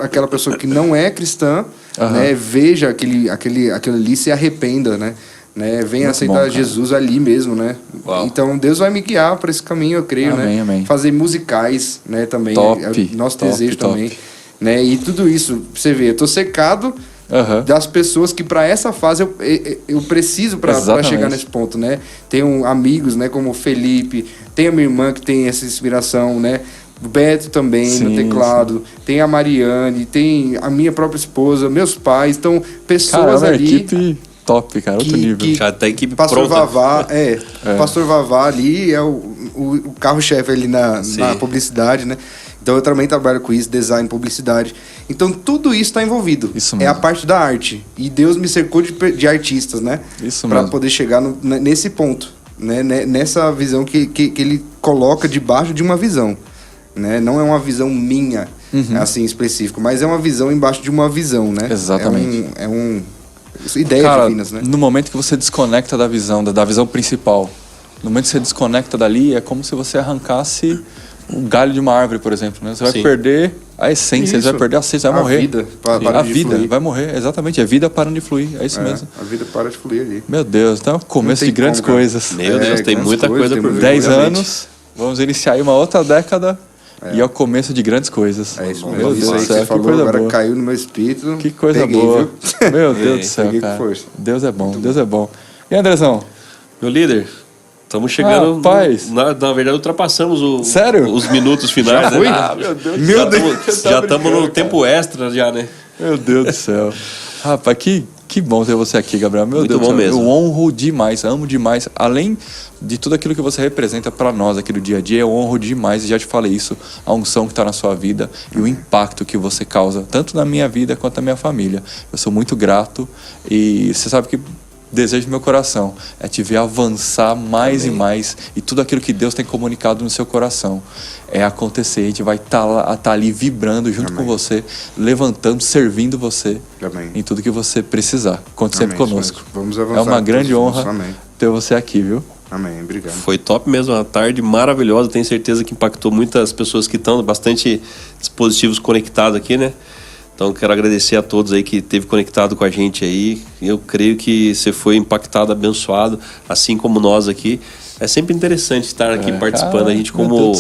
aquela pessoa que não é cristã, né, veja aquilo ali e se arrependa, né? Venha muito aceitar Jesus ali mesmo, né? Uau. Então Deus vai me guiar para esse caminho, eu creio, né?
Amém.
Fazer musicais, né? Também é nosso desejo também, né? E tudo isso, você vê, eu tô secado das pessoas que para essa fase eu preciso para chegar nesse ponto, né? Tenho amigos, né? Como o Felipe, tem a minha irmã que tem essa inspiração, né? O Beto também no teclado, tem a Mariane, tem a minha própria esposa, meus pais, então pessoas ali.
Equipe top, cara, outro nível.
Já tem equipe
Pastor
pronta.
Vavá, Pastor Vavá ali é o carro-chefe ali na publicidade, né? Então eu também trabalho com isso, design, publicidade. Então tudo isso está envolvido.
Isso mesmo.
É a parte da arte. E Deus me cercou de artistas, né?
Isso
para
mesmo.
poder chegar nesse ponto, né? Nessa visão que ele coloca debaixo de uma visão, né? Não é uma visão minha, assim, específico, mas é uma visão embaixo de uma visão, né?
Exatamente.
Ideias
cara,
divinas, né?
No momento que você desconecta da visão principal, no momento que você desconecta dali, é como se você arrancasse o galho de uma árvore, por exemplo, né? Você vai perder a essência, você vai perder a essência, vai morrer.
A vida para de fluir.
Vai morrer, exatamente. É vida parando de fluir, é isso mesmo.
A vida para de fluir ali.
Meu Deus, então é o começo de grandes coisas.
Meu Deus, tem muita coisa por vir.
10 anos, vamos iniciar aí uma outra década. E é o começo de grandes coisas.
É isso mesmo.
Meu Deus do céu,
você
que
falou,
coisa
agora
boa.
caiu no meu espírito.
Que coisa boa. Meu Deus do céu, cara. Deus é bom, Deus é bom. E Andrezão?
Meu líder, estamos chegando...
Rapaz.
Na verdade, ultrapassamos
Sério?
os minutos finais.
Já
né?
foi? Meu Deus.
Já estamos no tempo extra já, né?
Meu Deus do céu. Rapaz, que bom ter você aqui, Gabriel. Meu
Muito
Deus do céu.
bom mesmo.
Eu honro demais, amo demais. Além de tudo aquilo que você representa para nós aqui do dia a dia, eu honro demais, e já te falei isso, a unção que está na sua vida e o impacto que você causa, tanto na minha vida quanto na minha família. Eu sou muito grato e você sabe que desejo do meu coração é te ver avançar mais e mais, e tudo aquilo que Deus tem comunicado no seu coração é acontecer. A gente vai estar ali vibrando junto com você, levantando, servindo você em tudo que você precisar. Conte sempre conosco.
Vamos avançar.
É uma grande honra ter você aqui, viu?
Amém, obrigado.
Foi top mesmo, uma tarde maravilhosa. Tenho certeza que impactou muitas pessoas que estão, bastante dispositivos conectados aqui, né? Então, quero agradecer a todos aí que esteve conectado com a gente aí. Eu creio que você foi impactado, abençoado, assim como nós aqui. É sempre interessante estar aqui participando. A gente, como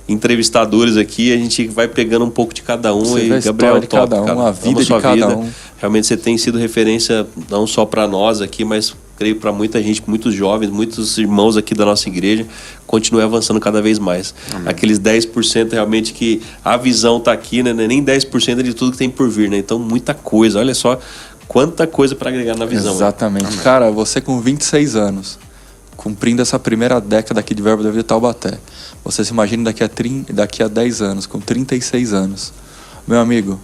entrevistadores aqui, a gente vai pegando um pouco de cada um.
Você
e Gabriel,
de cada um, a vida de cada um.
Realmente você tem sido referência não só para nós aqui, mas creio para muita gente, muitos jovens, muitos irmãos aqui da nossa igreja. Continue avançando cada vez mais. Amém. Aqueles 10% realmente que a visão está aqui, né? Nem 10% de tudo que tem por vir, né? Então, muita coisa. Olha só quanta coisa para agregar na visão.
Exatamente. Né? Cara, você com 26 anos, cumprindo essa primeira década aqui de Verbo da Vida Taubaté, você se imagina daqui a 10 anos, com 36 anos. Meu amigo,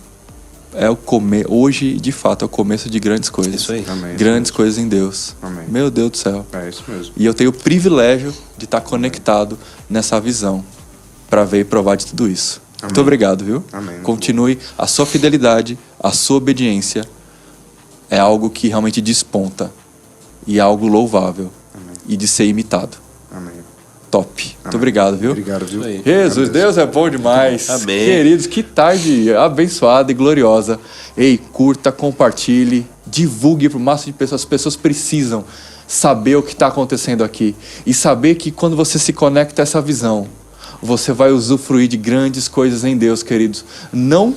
hoje, de fato, é o começo de grandes coisas.
Isso aí.
Amém,
grandes coisas em Deus.
Amém.
Meu Deus do céu.
É isso mesmo.
E eu tenho o privilégio de estar conectado nessa visão para ver e provar de tudo isso.
Amém.
Muito obrigado, viu?
Amém.
Continue. A sua fidelidade, a sua obediência é algo que realmente desponta. E é algo louvável.
Amém.
E de ser imitado.
Amém.
Top.
Amém.
Muito obrigado, viu?
Obrigado, viu?
Jesus, Deus é bom demais.
Amém.
Queridos, que tarde abençoada e gloriosa. Ei, curta, compartilhe, divulgue para o máximo de pessoas. As pessoas precisam saber o que está acontecendo aqui. E saber que quando você se conecta a essa visão, você vai usufruir de grandes coisas em Deus, queridos. Não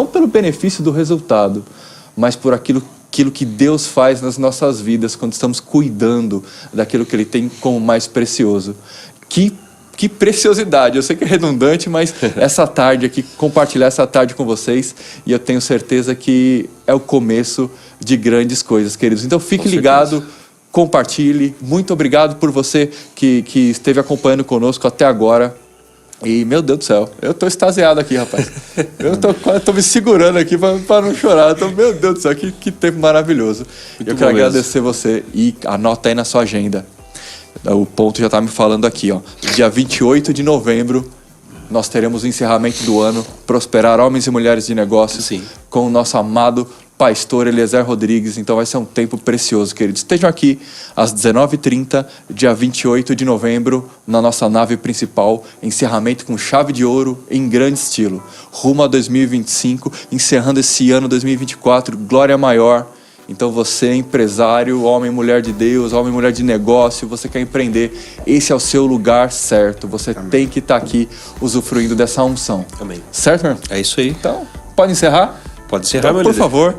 pelo benefício do resultado, mas por aquilo que Deus faz nas nossas vidas quando estamos cuidando daquilo que Ele tem como mais precioso. Que preciosidade! Eu sei que é redundante, mas essa tarde aqui, compartilhar essa tarde com vocês, e eu tenho certeza que é o começo de grandes coisas, queridos. Então fique ligado, compartilhe. Muito obrigado por você que esteve acompanhando conosco até agora. E, meu Deus do céu, eu tô extasiado aqui, rapaz. Eu tô me segurando aqui para não chorar. Meu Deus do céu, que tempo maravilhoso. Eu quero agradecer você e anota aí na sua agenda. O ponto já tá me falando aqui, ó. Dia 28 de novembro, nós teremos o encerramento do ano, Prosperar Homens e Mulheres de Negócios,
Sim.
com o nosso amado pastor Eliezer Rodrigues. Então vai ser um tempo precioso, queridos. Estejam aqui às 19h30, dia 28 de novembro, na nossa nave principal, encerramento com chave de ouro em grande estilo. Rumo a 2025, encerrando esse ano 2024, glória maior. Então você é empresário, homem e mulher de Deus, homem e mulher de negócio, você quer empreender, esse é o seu lugar certo. Você tem que estar aqui usufruindo dessa unção.
Amém.
Certo, meu irmão?
É isso aí.
Então, pode encerrar?
Pode encerrar,
Então,
meu
por
líder.
favor.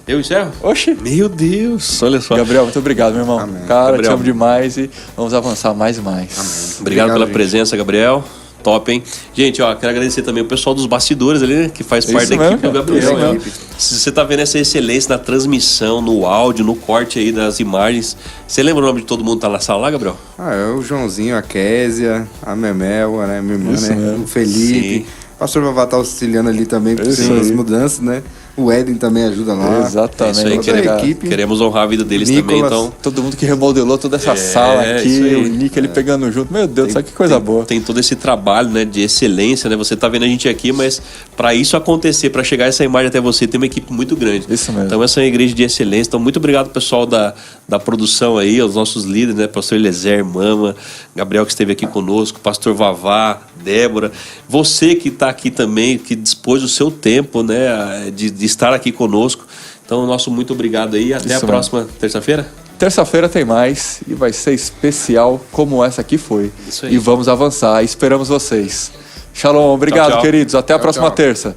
Eu encerro?
Oxi.
Meu Deus, olha só.
Gabriel, muito obrigado, meu irmão.
Amém.
Cara,
Gabriel.
te amo demais e vamos avançar mais e mais.
Amém.
Obrigado pela
gente.
presença, Gabriel. Top, hein? Gente, ó, quero agradecer também o pessoal dos bastidores ali, né? Que faz parte
Isso
da
mesmo,
equipe do
cara.
Gabriel.
Isso
Né?
mesmo.
Se você tá vendo essa excelência na transmissão, no áudio, no corte aí das imagens. Você lembra o nome de todo mundo que tá na sala lá, Gabriel?
É o Joãozinho, a Késia, a Memel, né? Minha irmã,
Isso
né?
mesmo.
O Felipe.
Sim.
O pastor Vavá tá auxiliando ali também por
Isso
as
aí.
mudanças, né? O Eden também ajuda lá.
Exatamente.
É isso aí,
Toda a
queremos,
equipe.
queremos honrar a vida deles
Nicolas.
também, então.
Todo mundo que remodelou toda essa sala aqui,
isso aí.
o Nick ele pegando junto. Meu Deus, sabe que coisa boa.
Tem todo esse trabalho, né, de excelência, né? Você tá vendo a gente aqui, mas para isso acontecer, para chegar essa imagem até você, tem uma equipe muito grande.
Isso mesmo.
Então essa é uma igreja de excelência. Então muito obrigado pessoal da produção aí, aos nossos líderes, né, pastor Eliezer, Mama, Gabriel que esteve aqui conosco, pastor Vavá, Débora, você que está aqui também, que dispôs o seu tempo, né, de estar aqui conosco. Então nosso muito obrigado aí, até
Isso
a próxima terça-feira.
Terça-feira tem mais e vai ser especial como essa aqui foi.
Isso aí.
E vamos avançar. Esperamos vocês. Shalom, obrigado,
Tchau, tchau.
queridos. Até a
Tchau,
próxima
tchau.
terça.